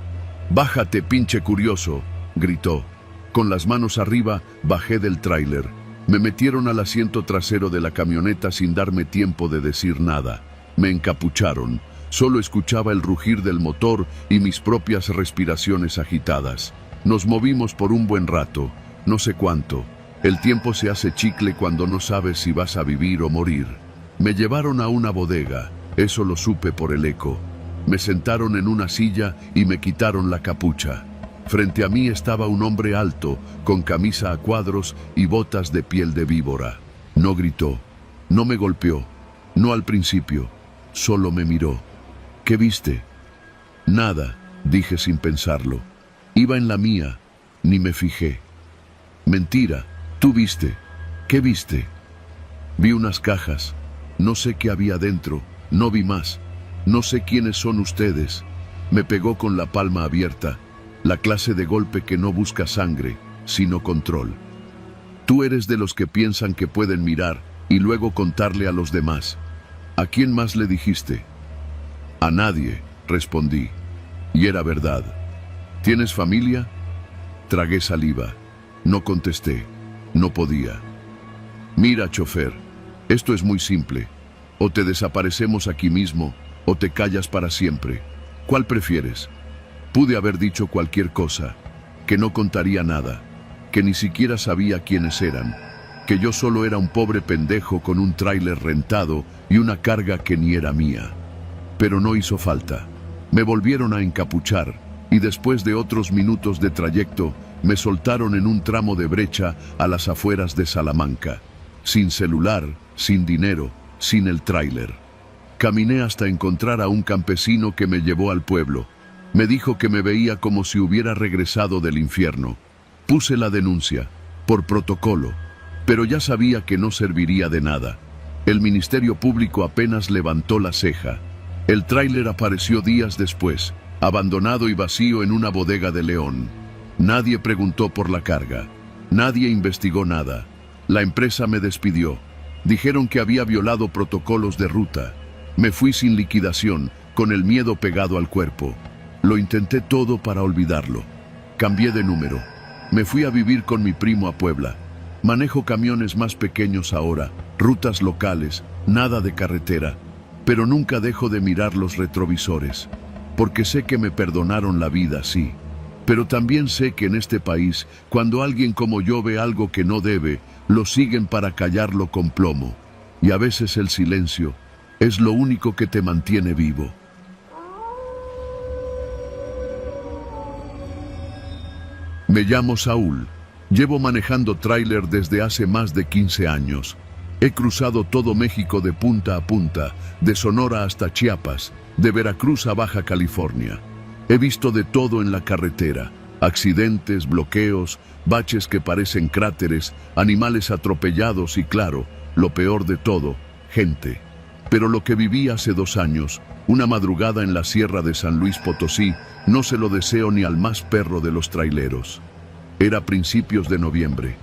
«¡Bájate, pinche curioso!», gritó. Con las manos arriba, bajé del tráiler. Me metieron al asiento trasero de la camioneta sin darme tiempo de decir nada. Me encapucharon. Solo escuchaba el rugir del motor y mis propias respiraciones agitadas. Nos movimos por un buen rato, no sé cuánto. El tiempo se hace chicle cuando no sabes si vas a vivir o morir. Me llevaron a una bodega, eso lo supe por el eco. Me sentaron en una silla y me quitaron la capucha. Frente a mí estaba un hombre alto, con camisa a cuadros y botas de piel de víbora. No gritó, no me golpeó, no al principio, solo me miró. «¿Qué viste?» «Nada», dije sin pensarlo. Iba en la mía, ni me fijé. «Mentira, tú viste. ¿Qué viste?» «Vi unas cajas. No sé qué había dentro, no vi más. No sé quiénes son ustedes». Me pegó con la palma abierta. La clase de golpe que no busca sangre, sino control. Tú eres de los que piensan que pueden mirar y luego contarle a los demás. ¿A quién más le dijiste? A nadie, respondí. Y era verdad. ¿Tienes familia? Tragué saliva. No contesté. No podía. Mira, chofer, esto es muy simple. O te desaparecemos aquí mismo, o te callas para siempre. ¿Cuál prefieres? Pude haber dicho cualquier cosa, que no contaría nada, que ni siquiera sabía quiénes eran, que yo solo era un pobre pendejo con un tráiler rentado y una carga que ni era mía. Pero no hizo falta. Me volvieron a encapuchar y después de otros minutos de trayecto, me soltaron en un tramo de brecha a las afueras de Salamanca. Sin celular, sin dinero, sin el tráiler. Caminé hasta encontrar a un campesino que me llevó al pueblo. Me dijo que me veía como si hubiera regresado del infierno. Puse la denuncia, por protocolo, pero ya sabía que no serviría de nada. El Ministerio Público apenas levantó la ceja. El tráiler apareció días después, abandonado y vacío en una bodega de León. Nadie preguntó por la carga. Nadie investigó nada. La empresa me despidió. Dijeron que había violado protocolos de ruta. Me fui sin liquidación, con el miedo pegado al cuerpo. Lo intenté todo para olvidarlo. Cambié de número. Me fui a vivir con mi primo a Puebla. Manejo camiones más pequeños ahora, rutas locales, nada de carretera. Pero nunca dejo de mirar los retrovisores. Porque sé que me perdonaron la vida, sí. Pero también sé que en este país, cuando alguien como yo ve algo que no debe, lo siguen para callarlo con plomo. Y a veces el silencio es lo único que te mantiene vivo. Me llamo Saúl. Llevo manejando tráiler desde hace más de 15 años. He cruzado todo México de punta a punta, de Sonora hasta Chiapas, de Veracruz a Baja California. He visto de todo en la carretera: accidentes, bloqueos, baches que parecen cráteres, animales atropellados y, claro, lo peor de todo, gente. Pero lo que viví hace 2 años, una madrugada en la sierra de San Luis Potosí, no se lo deseo ni al más perro de los traileros. Era principios de noviembre.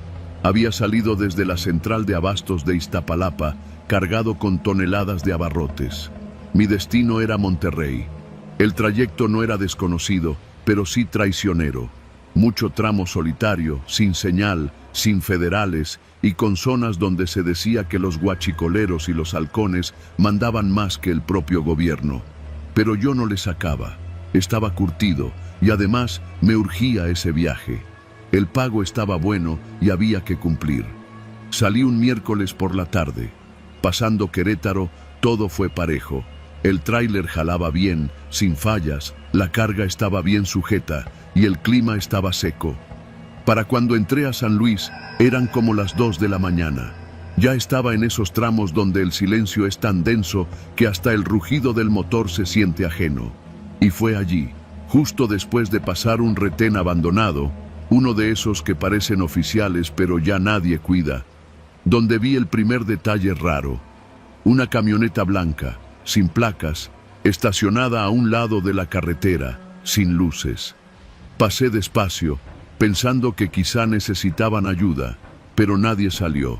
Había salido desde la central de abastos de Iztapalapa, cargado con toneladas de abarrotes. Mi destino era Monterrey. El trayecto no era desconocido, pero sí traicionero. Mucho tramo solitario, sin señal, sin federales y con zonas donde se decía que los guachicoleros y los halcones mandaban más que el propio gobierno. Pero yo no le sacaba. Estaba curtido y además me urgía ese viaje. El pago estaba bueno y había que cumplir. Salí un miércoles por la tarde. Pasando Querétaro, todo fue parejo. El tráiler jalaba bien, sin fallas, la carga estaba bien sujeta y el clima estaba seco. Para cuando entré a San Luis, eran como las 2 de la mañana. Ya estaba en esos tramos donde el silencio es tan denso que hasta el rugido del motor se siente ajeno. Y fue allí, justo después de pasar un retén abandonado, uno de esos que parecen oficiales pero ya nadie cuida, donde vi el primer detalle raro: una camioneta blanca, sin placas, estacionada a un lado de la carretera, sin luces. Pasé despacio, pensando que quizá necesitaban ayuda, pero nadie salió.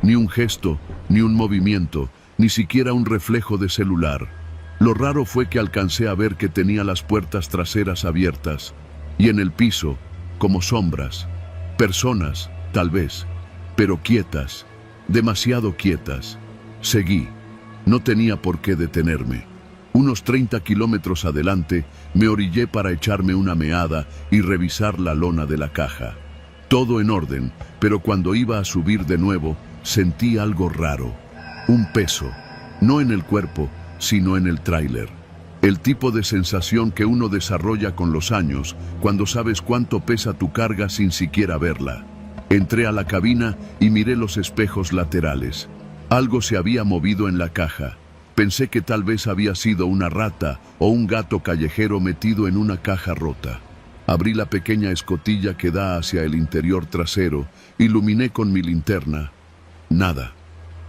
Ni un gesto, ni un movimiento, ni siquiera un reflejo de celular. Lo raro fue que alcancé a ver que tenía las puertas traseras abiertas, y en el piso, como sombras, personas, tal vez, pero quietas, demasiado quietas. Seguí. No tenía por qué detenerme. Unos 30 kilómetros adelante, me orillé para echarme una meada y revisar la lona de la caja. Todo en orden, pero cuando iba a subir de nuevo, sentí algo raro. Un peso, no en el cuerpo, sino en el tráiler. El tipo de sensación que uno desarrolla con los años, cuando sabes cuánto pesa tu carga sin siquiera verla. Entré a la cabina y miré los espejos laterales. Algo se había movido en la caja. Pensé que tal vez había sido una rata o un gato callejero metido en una caja rota. Abrí la pequeña escotilla que da hacia el interior trasero, iluminé con mi linterna. Nada.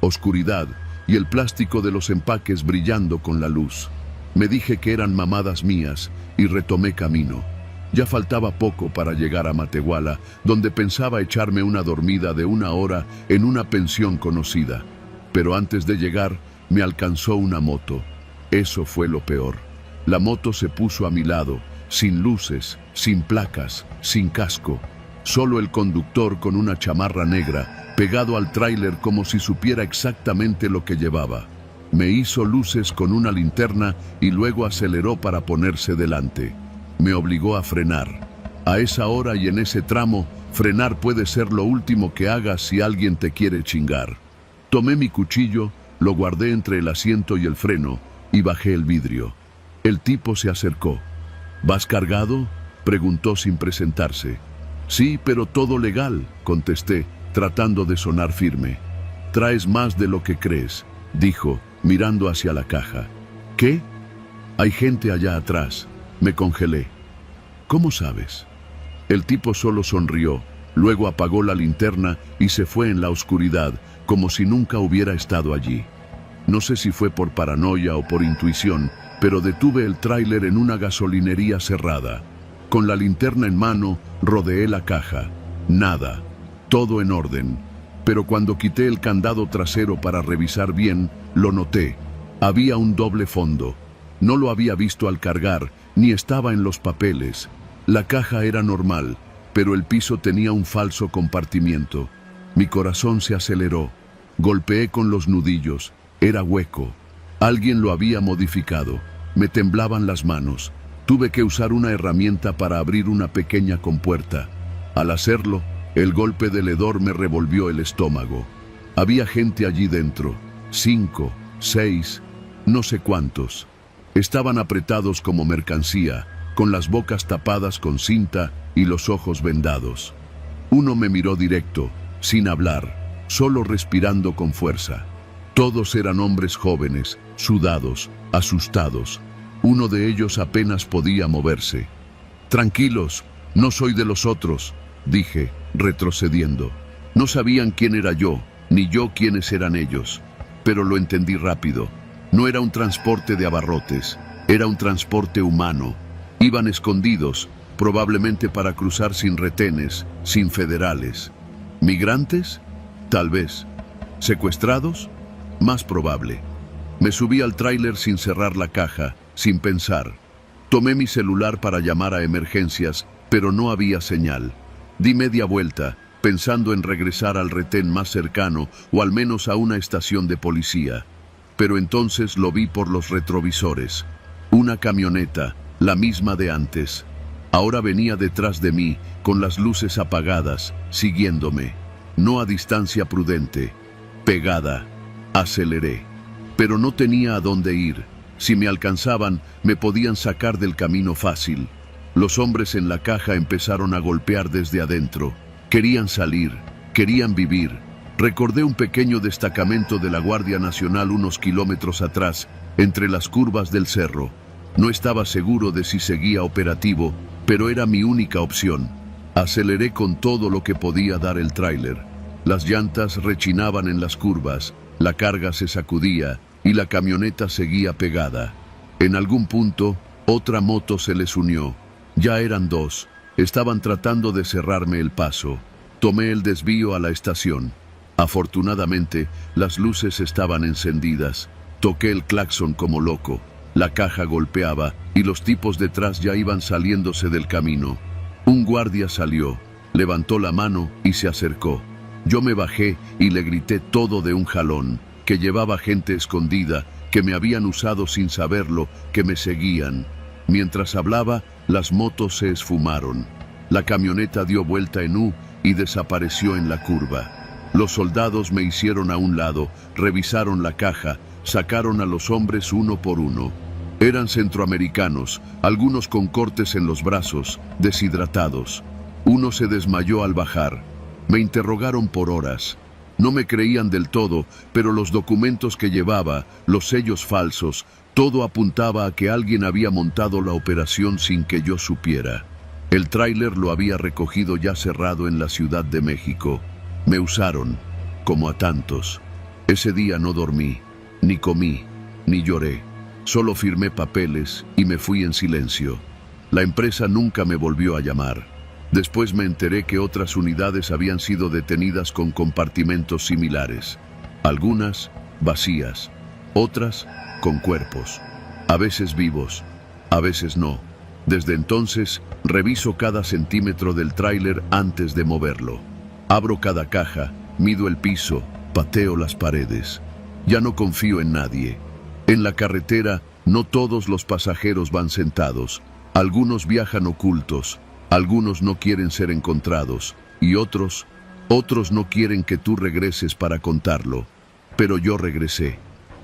Oscuridad y el plástico de los empaques brillando con la luz. Me dije que eran mamadas mías y retomé camino. Ya faltaba poco para llegar a Matehuala, donde pensaba echarme una dormida de 1 hora en una pensión conocida. Pero antes de llegar, me alcanzó una moto. Eso fue lo peor. La moto se puso a mi lado, sin luces, sin placas, sin casco. Solo el conductor con una chamarra negra, pegado al tráiler como si supiera exactamente lo que llevaba. Me hizo luces con una linterna y luego aceleró para ponerse delante. Me obligó a frenar. A esa hora y en ese tramo, frenar puede ser lo último que hagas si alguien te quiere chingar. Tomé mi cuchillo, lo guardé entre el asiento y el freno y bajé el vidrio. El tipo se acercó. ¿Vas cargado?, preguntó sin presentarse. Sí, pero todo legal, contesté, tratando de sonar firme. Traes más de lo que crees, dijo, mirando hacia la caja. ¿Qué? Hay gente allá atrás. Me congelé. ¿Cómo sabes? El tipo solo sonrió, luego apagó la linterna y se fue en la oscuridad, como si nunca hubiera estado allí. No sé si fue por paranoia o por intuición, pero detuve el tráiler en una gasolinería cerrada. Con la linterna en mano, rodeé la caja. Nada. Todo en orden. Pero cuando quité el candado trasero para revisar bien, lo noté. Había un doble fondo. No lo había visto al cargar, ni estaba en los papeles. La caja era normal, pero el piso tenía un falso compartimiento. Mi corazón se aceleró. Golpeé con los nudillos. Era hueco. Alguien lo había modificado. Me temblaban las manos. Tuve que usar una herramienta para abrir una pequeña compuerta. Al hacerlo, el golpe del hedor me revolvió el estómago. Había gente allí dentro. 5, 6, no sé cuántos. Estaban apretados como mercancía, con las bocas tapadas con cinta y los ojos vendados. Uno me miró directo, sin hablar. solo respirando con fuerza. Todos eran hombres jóvenes, sudados, asustados. Uno de ellos apenas podía moverse. «Tranquilos, no soy de los otros», dije, retrocediendo. No sabían quién era yo, ni yo quiénes eran ellos. Pero lo entendí rápido. No era un transporte de abarrotes, era un transporte humano. Iban escondidos, probablemente para cruzar sin retenes, sin federales. ¿Migrantes? Tal vez. ¿Secuestrados? Más probable. Me subí al tráiler sin cerrar la caja, sin pensar. Tomé mi celular para llamar a emergencias, pero no había señal. Di media vuelta, pensando en regresar al retén más cercano o al menos a una estación de policía. Pero entonces lo vi por los retrovisores. Una camioneta, la misma de antes. Ahora venía detrás de mí, con las luces apagadas, siguiéndome. No a distancia prudente. Pegada. Aceleré. Pero no tenía a dónde ir. Si me alcanzaban, me podían sacar del camino fácil. Los hombres en la caja empezaron a golpear desde adentro. Querían salir, querían vivir. Recordé un pequeño destacamento de la Guardia Nacional unos kilómetros atrás, entre las curvas del cerro. No estaba seguro de si seguía operativo, pero era mi única opción. Aceleré con todo lo que podía dar el tráiler. Las llantas rechinaban en las curvas, la carga se sacudía y la camioneta seguía pegada. En algún punto, otra moto se les unió. Ya eran dos. Estaban tratando de cerrarme el paso. Tomé el desvío a la estación. Afortunadamente, las luces estaban encendidas. Toqué el claxon como loco. La caja golpeaba y los tipos detrás ya iban saliéndose del camino. Un guardia salió, levantó la mano y se acercó. Yo me bajé y le grité todo de un jalón, que llevaba gente escondida, que me habían usado sin saberlo, que me seguían. Mientras hablaba, las motos se esfumaron. La camioneta dio vuelta en U y desapareció en la curva. Los soldados me hicieron a un lado, revisaron la caja, sacaron a los hombres uno por uno. Eran centroamericanos, algunos con cortes en los brazos, deshidratados. Uno se desmayó al bajar. Me interrogaron por horas. No me creían del todo, pero los documentos que llevaba, los sellos falsos, todo apuntaba a que alguien había montado la operación sin que yo supiera. El tráiler lo había recogido ya cerrado en la Ciudad de México. Me usaron, como a tantos. Ese día no dormí, ni comí, ni lloré. Solo firmé papeles y me fui en silencio. La empresa nunca me volvió a llamar. Después me enteré que otras unidades habían sido detenidas con compartimentos similares. Algunas vacías, otras con cuerpos. A veces vivos, a veces no. Desde entonces, reviso cada centímetro del tráiler antes de moverlo. Abro cada caja, mido el piso, pateo las paredes. Ya no confío en nadie. En la carretera, no todos los pasajeros van sentados. Algunos viajan ocultos, algunos no quieren ser encontrados, y otros no quieren que tú regreses para contarlo. Pero yo regresé,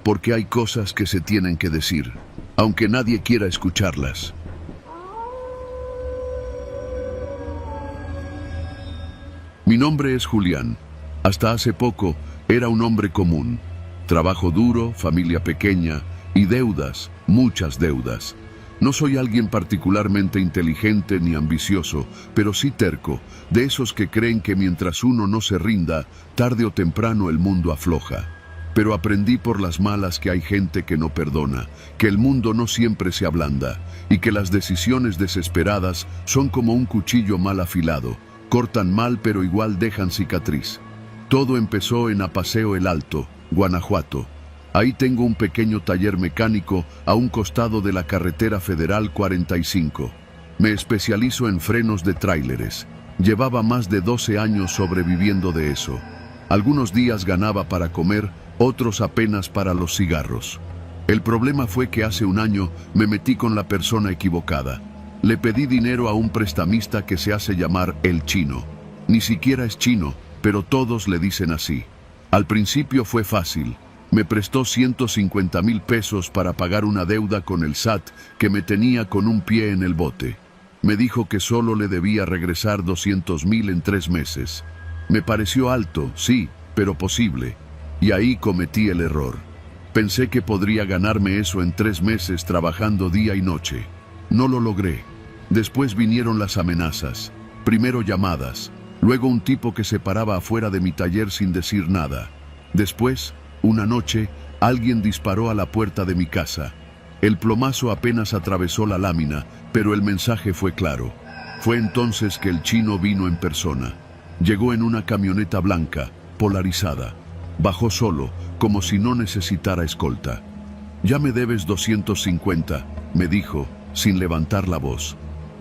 porque hay cosas que se tienen que decir, aunque nadie quiera escucharlas. Mi nombre es Julián. Hasta hace poco era un hombre común. Trabajo duro, familia pequeña y deudas, muchas deudas. No soy alguien particularmente inteligente ni ambicioso, pero sí terco, de esos que creen que mientras uno no se rinda, tarde o temprano el mundo afloja. Pero aprendí por las malas que hay gente que no perdona, que el mundo no siempre se ablanda, y que las decisiones desesperadas son como un cuchillo mal afilado, cortan mal pero igual dejan cicatriz. Todo empezó en Apaseo el Alto, Guanajuato. Ahí tengo un pequeño taller mecánico a un costado de la carretera federal 45. Me especializo en frenos de tráileres. Llevaba más de 12 años sobreviviendo de eso. Algunos días ganaba para comer, otros apenas para los cigarros. El problema fue que hace un año me metí con la persona equivocada. Le pedí dinero a un prestamista que se hace llamar El Chino. Ni siquiera es chino, pero todos le dicen así. Al principio fue fácil. Me prestó 150,000 pesos para pagar una deuda con el SAT que me tenía con un pie en el bote. Me dijo que solo le debía regresar 200,000 en 3 meses. Me pareció alto, sí, pero posible. Y ahí cometí el error. Pensé que podría ganarme eso en 3 meses trabajando día y noche. No lo logré. Después vinieron las amenazas. Primero llamadas, luego un tipo que se paraba afuera de mi taller sin decir nada. Después, una noche, alguien disparó a la puerta de mi casa. El plomazo apenas atravesó la lámina, pero el mensaje fue claro. Fue entonces que el chino vino en persona. Llegó en una camioneta blanca, polarizada. Bajó solo, como si no necesitara escolta. «Ya me debes 250», me dijo, sin levantar la voz.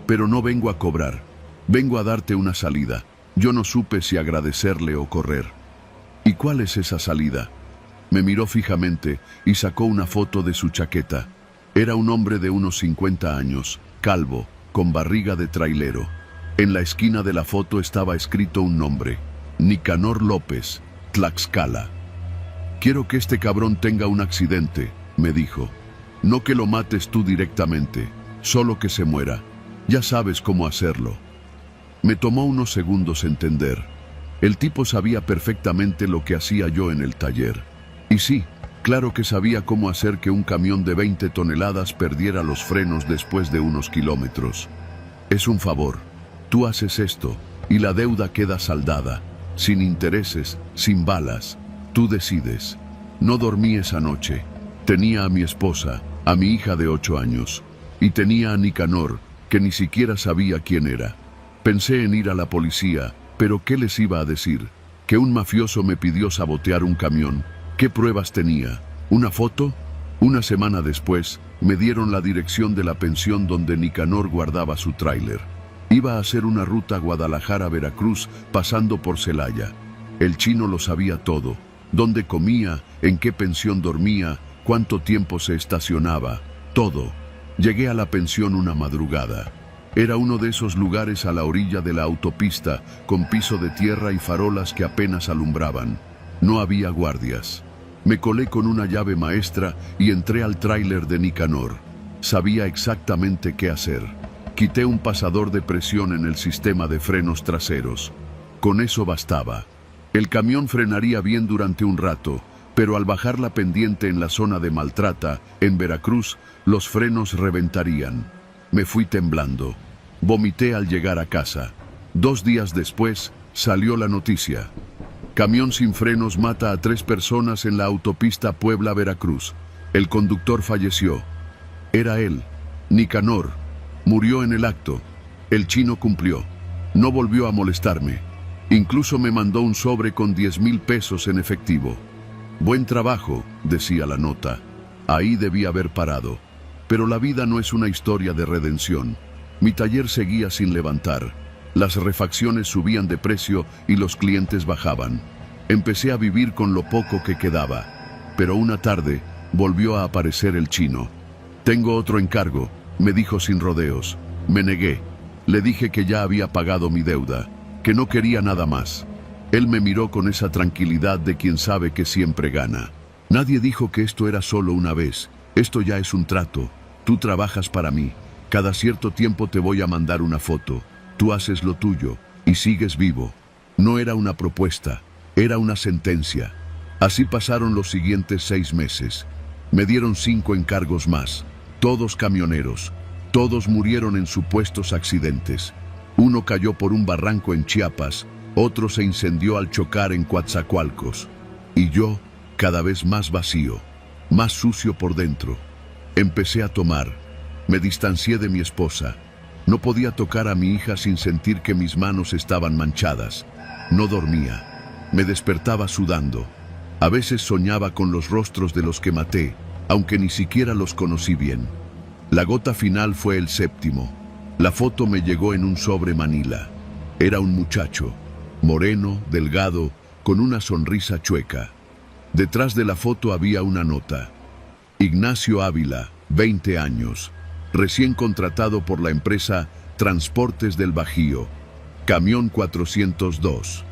«Pero no vengo a cobrar. Vengo a darte una salida». Yo no supe si agradecerle o correr. «¿Y cuál es esa salida?». Me miró fijamente y sacó una foto de su chaqueta. Era un hombre de unos 50 años, calvo, con barriga de trailero. En la esquina de la foto estaba escrito un nombre: Nicanor López, Tlaxcala. «Quiero que este cabrón tenga un accidente», me dijo. «No que lo mates tú directamente, solo que se muera. Ya sabes cómo hacerlo». Me tomó unos segundos entender. El tipo sabía perfectamente lo que hacía yo en el taller. Y sí, claro que sabía cómo hacer que un camión de 20 toneladas perdiera los frenos después de unos kilómetros. «Es un favor. Tú haces esto y la deuda queda saldada, sin intereses, sin balas. Tú decides». No dormí esa noche. Tenía a mi esposa, a mi hija de 8 años, y tenía a Nicanor, que ni siquiera sabía quién era. Pensé en ir a la policía, pero ¿qué les iba a decir? ¿Que un mafioso me pidió sabotear un camión? ¿Qué pruebas tenía? ¿Una foto? Una semana después, me dieron la dirección de la pensión donde Nicanor guardaba su tráiler. Iba a hacer una ruta Guadalajara-Veracruz, pasando por Celaya. El chino lo sabía todo: dónde comía, en qué pensión dormía, cuánto tiempo se estacionaba, todo. Llegué a la pensión una madrugada. Era uno de esos lugares a la orilla de la autopista, con piso de tierra y farolas que apenas alumbraban. No había guardias. Me colé con una llave maestra y entré al tráiler de Nicanor. Sabía exactamente qué hacer. Quité un pasador de presión en el sistema de frenos traseros. Con eso bastaba. El camión frenaría bien durante un rato, pero al bajar la pendiente en la zona de Maltrata, en Veracruz, los frenos reventarían. Me fui temblando. Vomité al llegar a casa. 2 días después, salió la noticia: camión sin frenos mata a 3 personas en la autopista Puebla-Veracruz. El conductor falleció. Era él, Nicanor. Murió en el acto. El chino cumplió. No volvió a molestarme. Incluso me mandó un sobre con 10,000 pesos en efectivo. «Buen trabajo», decía la nota. Ahí debía haber parado. Pero la vida no es una historia de redención. Mi taller seguía sin levantar. Las refacciones subían de precio y los clientes bajaban. Empecé a vivir con lo poco que quedaba. Pero una tarde volvió a aparecer el chino. «Tengo otro encargo», me dijo sin rodeos. Me negué. Le dije que ya había pagado mi deuda, que no quería nada más. Él me miró con esa tranquilidad de quien sabe que siempre gana. «Nadie dijo que esto era solo una vez. Esto ya es un trato. Tú trabajas para mí. Cada cierto tiempo te voy a mandar una foto. Tú haces lo tuyo y sigues vivo». No era una propuesta, era una sentencia. Así pasaron los siguientes 6 meses. Me dieron 5 encargos más, todos camioneros. Todos murieron en supuestos accidentes. Uno cayó por un barranco en Chiapas, otro se incendió al chocar en Coatzacoalcos. Y yo, cada vez más vacío, más sucio por dentro. Empecé a tomar. Me distancié de mi esposa. No podía tocar a mi hija sin sentir que mis manos estaban manchadas. No dormía. Me despertaba sudando. A veces soñaba con los rostros de los que maté, aunque ni siquiera los conocí bien. La gota final fue el 7º. La foto me llegó en un sobre Manila. Era un muchacho, moreno, delgado, con una sonrisa chueca. Detrás de la foto había una nota: Ignacio Ávila, 20 años, recién contratado por la empresa Transportes del Bajío, camión 402.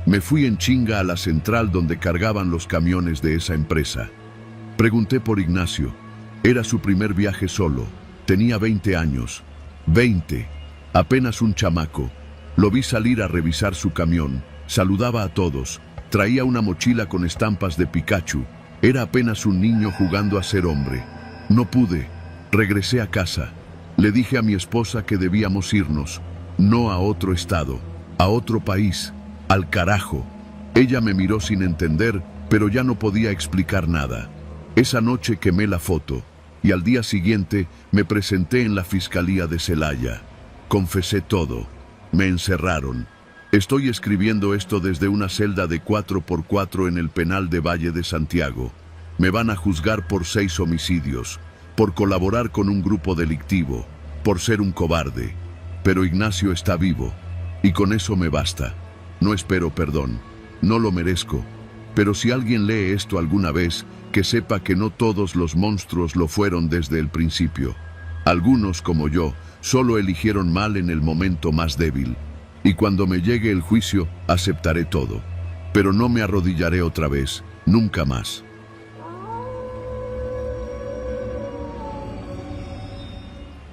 Me fui en chinga a la central donde cargaban los camiones de esa empresa. Pregunté por Ignacio. Era su primer viaje solo. Tenía 20 años. 20. Apenas un chamaco. Lo vi salir a revisar su camión. Saludaba a todos, Traía una mochila con estampas de Pikachu. Era apenas un niño jugando a ser hombre. No pude. Regresé a casa. Le dije a mi esposa que debíamos irnos. No a otro estado, a otro país, al carajo. Ella me miró sin entender, pero ya no podía explicar nada. Esa noche quemé la foto y al día siguiente me presenté en la fiscalía de Celaya. Confesé todo. Me encerraron. Estoy escribiendo esto desde una celda de 4x4 en el penal de Valle de Santiago. Me van a juzgar por 6 homicidios, por colaborar con un grupo delictivo, por ser un cobarde. Pero Ignacio está vivo, y con eso me basta. No espero perdón, no lo merezco. Pero si alguien lee esto alguna vez, que sepa que no todos los monstruos lo fueron desde el principio. Algunos, como yo, solo eligieron mal en el momento más débil. Y cuando me llegue el juicio, aceptaré todo. Pero no me arrodillaré otra vez, nunca más.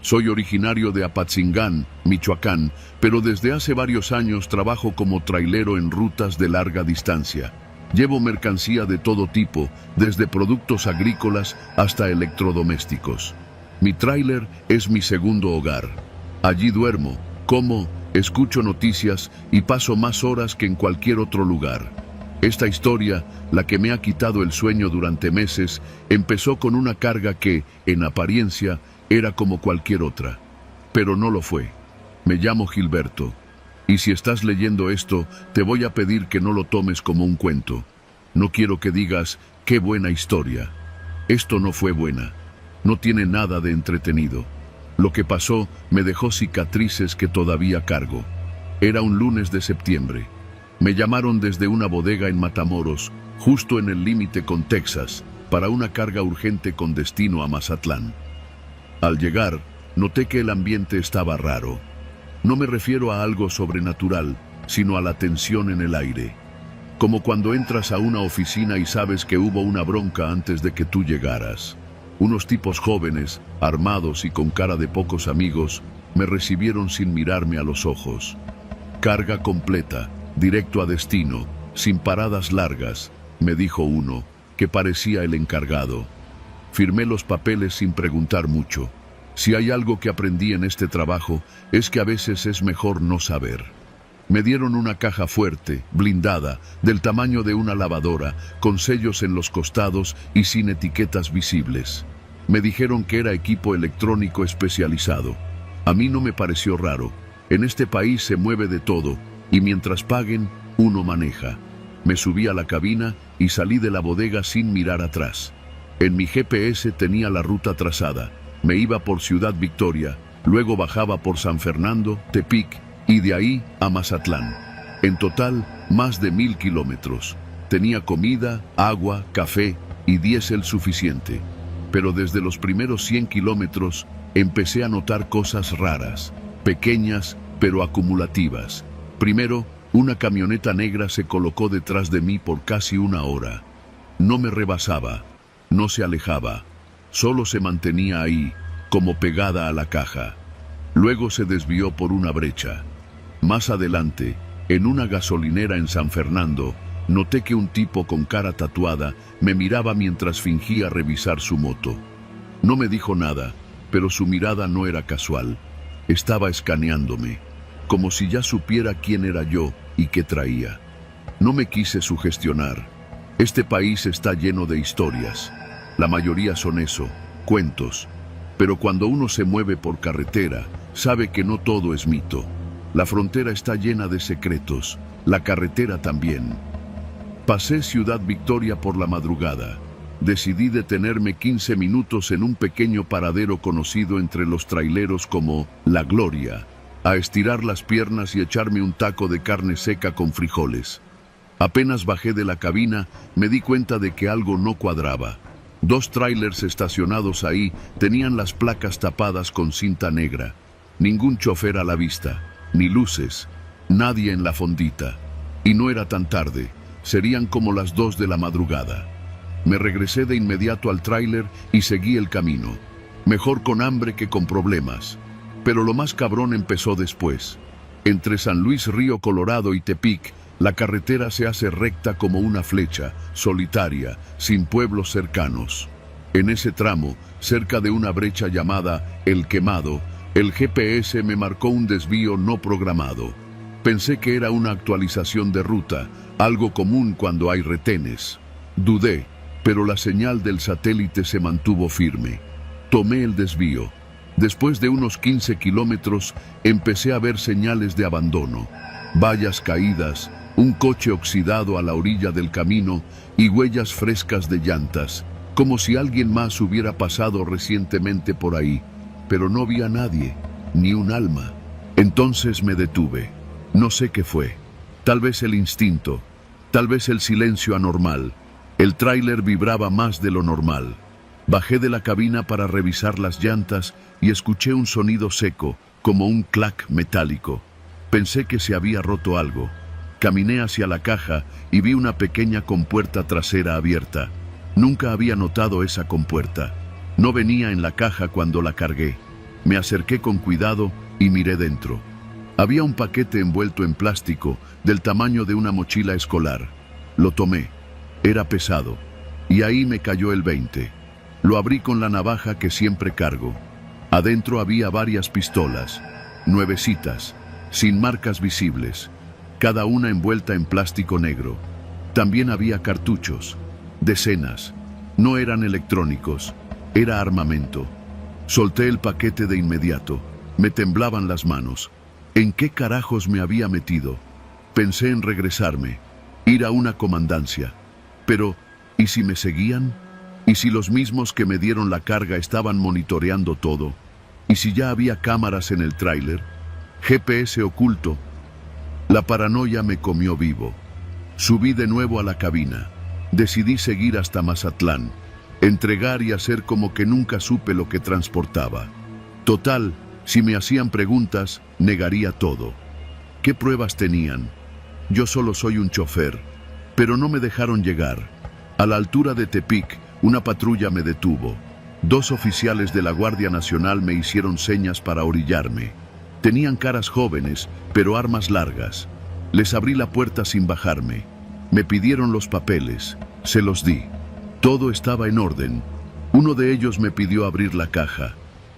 Soy originario de Apatzingán, Michoacán, pero desde hace varios años trabajo como trailero en rutas de larga distancia. Llevo mercancía de todo tipo, desde productos agrícolas hasta electrodomésticos. Mi tráiler es mi segundo hogar. Allí duermo, como, escucho noticias y paso más horas que en cualquier otro lugar. Esta historia, la que me ha quitado el sueño durante meses, empezó con una carga que, en apariencia, era como cualquier otra. Pero no lo fue. Me llamo Gilberto. Y si estás leyendo esto, te voy a pedir que no lo tomes como un cuento. No quiero que digas, qué buena historia. Esto no fue buena. No tiene nada de entretenido. Lo que pasó me dejó cicatrices que todavía cargo. Era un lunes de septiembre. Me llamaron desde una bodega en Matamoros, justo en el límite con Texas, para una carga urgente con destino a Mazatlán. Al llegar, noté que el ambiente estaba raro. No me refiero a algo sobrenatural, sino a la tensión en el aire. Como cuando entras a una oficina y sabes que hubo una bronca antes de que tú llegaras. Unos tipos jóvenes, armados y con cara de pocos amigos, me recibieron sin mirarme a los ojos. Carga completa, directo a destino, sin paradas largas, me dijo uno, que parecía el encargado. Firmé los papeles sin preguntar mucho. Si hay algo que aprendí en este trabajo, es que a veces es mejor no saber. Me dieron una caja fuerte, blindada, del tamaño de una lavadora, con sellos en los costados y sin etiquetas visibles. Me dijeron que era equipo electrónico especializado. A mí no me pareció raro. En este país se mueve de todo, y mientras paguen, uno maneja. Me subí a la cabina y salí de la bodega sin mirar atrás. En mi GPS tenía la ruta trazada. Me iba por Ciudad Victoria, luego bajaba por San Fernando, Tepic y de ahí a Mazatlán. En total, más de 1000 kilómetros. Tenía comida, agua, café y diésel suficiente. Pero desde los primeros 100 kilómetros empecé a notar cosas raras, pequeñas pero acumulativas. Primero, una camioneta negra se colocó detrás de mí por casi una hora. No me rebasaba, no se alejaba. Solo se mantenía ahí, como pegada a la caja. Luego se desvió por una brecha. Más adelante, en una gasolinera en San Fernando, noté que un tipo con cara tatuada me miraba mientras fingía revisar su moto. No me dijo nada, pero su mirada no era casual. Estaba escaneándome, como si ya supiera quién era yo y qué traía. No me quise sugestionar. Este país está lleno de historias. La mayoría son eso, cuentos. Pero cuando uno se mueve por carretera, sabe que no todo es mito. La frontera está llena de secretos, la carretera también. Pasé Ciudad Victoria por la madrugada. Decidí detenerme 15 minutos en un pequeño paradero conocido entre los traileros como La Gloria, a estirar las piernas y echarme un taco de carne seca con frijoles. Apenas bajé de la cabina, me di cuenta de que algo no cuadraba. 2 trailers estacionados ahí tenían las placas tapadas con cinta negra. Ningún chofer a la vista, ni luces, nadie en la fondita. Y no era tan tarde, serían como las 2 de la madrugada. Me regresé de inmediato al tráiler y seguí el camino. Mejor con hambre que con problemas. Pero lo más cabrón empezó después. Entre San Luis Río Colorado y Tepic, La carretera se hace recta como una flecha, solitaria, sin pueblos cercanos. En ese tramo, cerca de una brecha llamada El Quemado, el GPS me marcó un desvío no programado. Pensé que era una actualización de ruta, algo común cuando hay retenes. Dudé, pero la señal del satélite se mantuvo firme. Tomé el desvío. Después de unos 15 kilómetros, empecé a ver señales de abandono. Vallas caídas, un coche oxidado a la orilla del camino y huellas frescas de llantas, como si alguien más hubiera pasado recientemente por ahí. Pero no vi a nadie, ni un alma. Entonces me detuve. No sé qué fue. Tal vez el instinto, tal vez el silencio anormal. El tráiler vibraba más de lo normal. Bajé de la cabina para revisar las llantas y escuché un sonido seco, como un clac metálico. Pensé que se había roto algo. Caminé hacia la caja y vi una pequeña compuerta trasera abierta. Nunca había notado esa compuerta. No venía en la caja cuando la cargué. Me acerqué con cuidado y miré dentro. Había un paquete envuelto en plástico del tamaño de una mochila escolar. Lo tomé. Era pesado. Y ahí me cayó el 20. Lo abrí con la navaja que siempre cargo. Adentro había varias pistolas, nuevecitas, sin marcas visibles, cada una envuelta en plástico negro. También había cartuchos, decenas. No eran electrónicos, era armamento. Solté el paquete de inmediato. Me temblaban las manos. ¿En qué carajos me había metido? Pensé en regresarme, ir a una comandancia. Pero, ¿y si me seguían? ¿Y si los mismos que me dieron la carga estaban monitoreando todo? ¿Y si ya había cámaras en el tráiler? GPS oculto. La paranoia me comió vivo. Subí de nuevo a la cabina. Decidí seguir hasta Mazatlán, entregar y hacer como que nunca supe lo que transportaba. Total, si me hacían preguntas, negaría todo. ¿Qué pruebas tenían? Yo solo soy un chofer, pero no me dejaron llegar. A la altura de Tepic, una patrulla me detuvo. 2 oficiales de la Guardia Nacional me hicieron señas para orillarme. Tenían caras jóvenes, pero armas largas. Les abrí la puerta sin bajarme. Me pidieron los papeles. Se los di. Todo estaba en orden. Uno de ellos me pidió abrir la caja.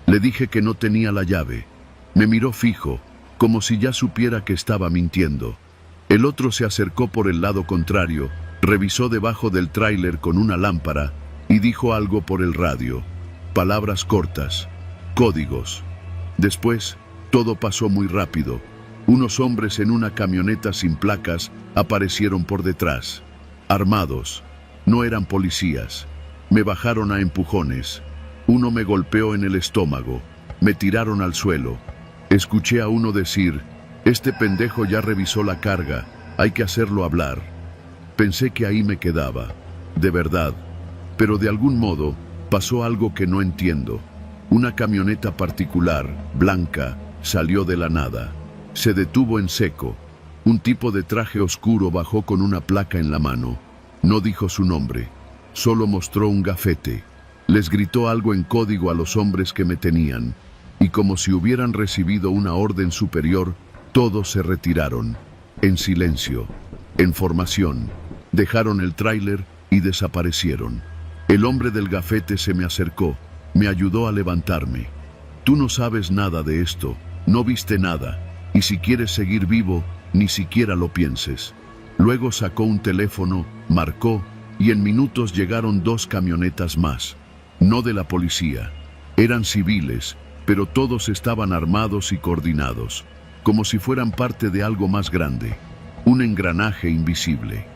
Le dije que no tenía la llave. Me miró fijo, como si ya supiera que estaba mintiendo. El otro se acercó por el lado contrario, revisó debajo del tráiler con una lámpara y dijo algo por el radio. Palabras cortas, códigos. Después, todo pasó muy rápido. Unos hombres en una camioneta sin placas aparecieron por detrás, armados. No eran policías. Me bajaron a empujones. Uno me golpeó en el estómago. Me tiraron al suelo. Escuché a uno decir: «Este pendejo ya revisó la carga, hay que hacerlo hablar». Pensé que ahí me quedaba, de verdad. Pero de algún modo, pasó algo que no entiendo. Una camioneta particular, blanca, salió de la nada. Se detuvo en seco. Un tipo de traje oscuro bajó con una placa en la mano. No dijo su nombre, solo mostró un gafete. Les gritó algo en código a los hombres que me tenían, y como si hubieran recibido una orden superior, todos se retiraron, en silencio, en formación. Dejaron el tráiler y desaparecieron. El hombre del gafete se me acercó, me ayudó a levantarme. «Tú no sabes nada de esto, no viste nada, y si quieres seguir vivo, ni siquiera lo pienses». Luego sacó un teléfono, marcó, y en minutos llegaron 2 camionetas más. No de la policía. Eran civiles, pero todos estaban armados y coordinados, como si fueran parte de algo más grande, un engranaje invisible.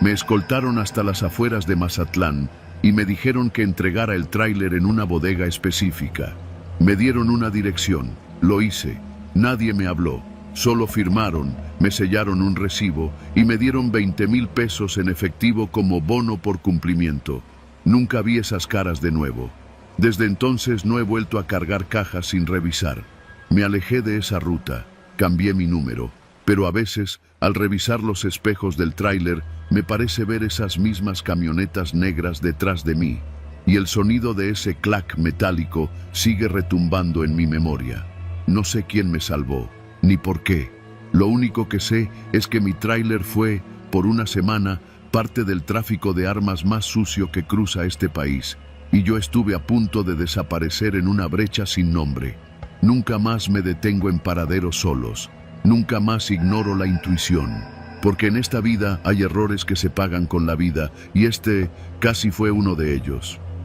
Me escoltaron hasta las afueras de Mazatlán y me dijeron que entregara el tráiler en una bodega específica. Me dieron una dirección, lo hice. Nadie me habló, solo firmaron, me sellaron un recibo y me dieron 20,000 pesos en efectivo como bono por cumplimiento. Nunca vi esas caras de nuevo. Desde entonces no he vuelto a cargar cajas sin revisar. Me alejé de esa ruta, cambié mi número, pero a veces, al revisar los espejos del tráiler, me parece ver esas mismas camionetas negras detrás de mí, y el sonido de ese clac metálico sigue retumbando en mi memoria. No sé quién me salvó, ni por qué, Lo único que sé es que mi tráiler fue, por una semana, parte del tráfico de armas más sucio que cruza este país, y yo estuve a punto de desaparecer en una brecha sin nombre. Nunca más me detengo en paraderos solos, nunca más ignoro la intuición, porque en esta vida hay errores que se pagan con la vida, y este casi fue uno de ellos.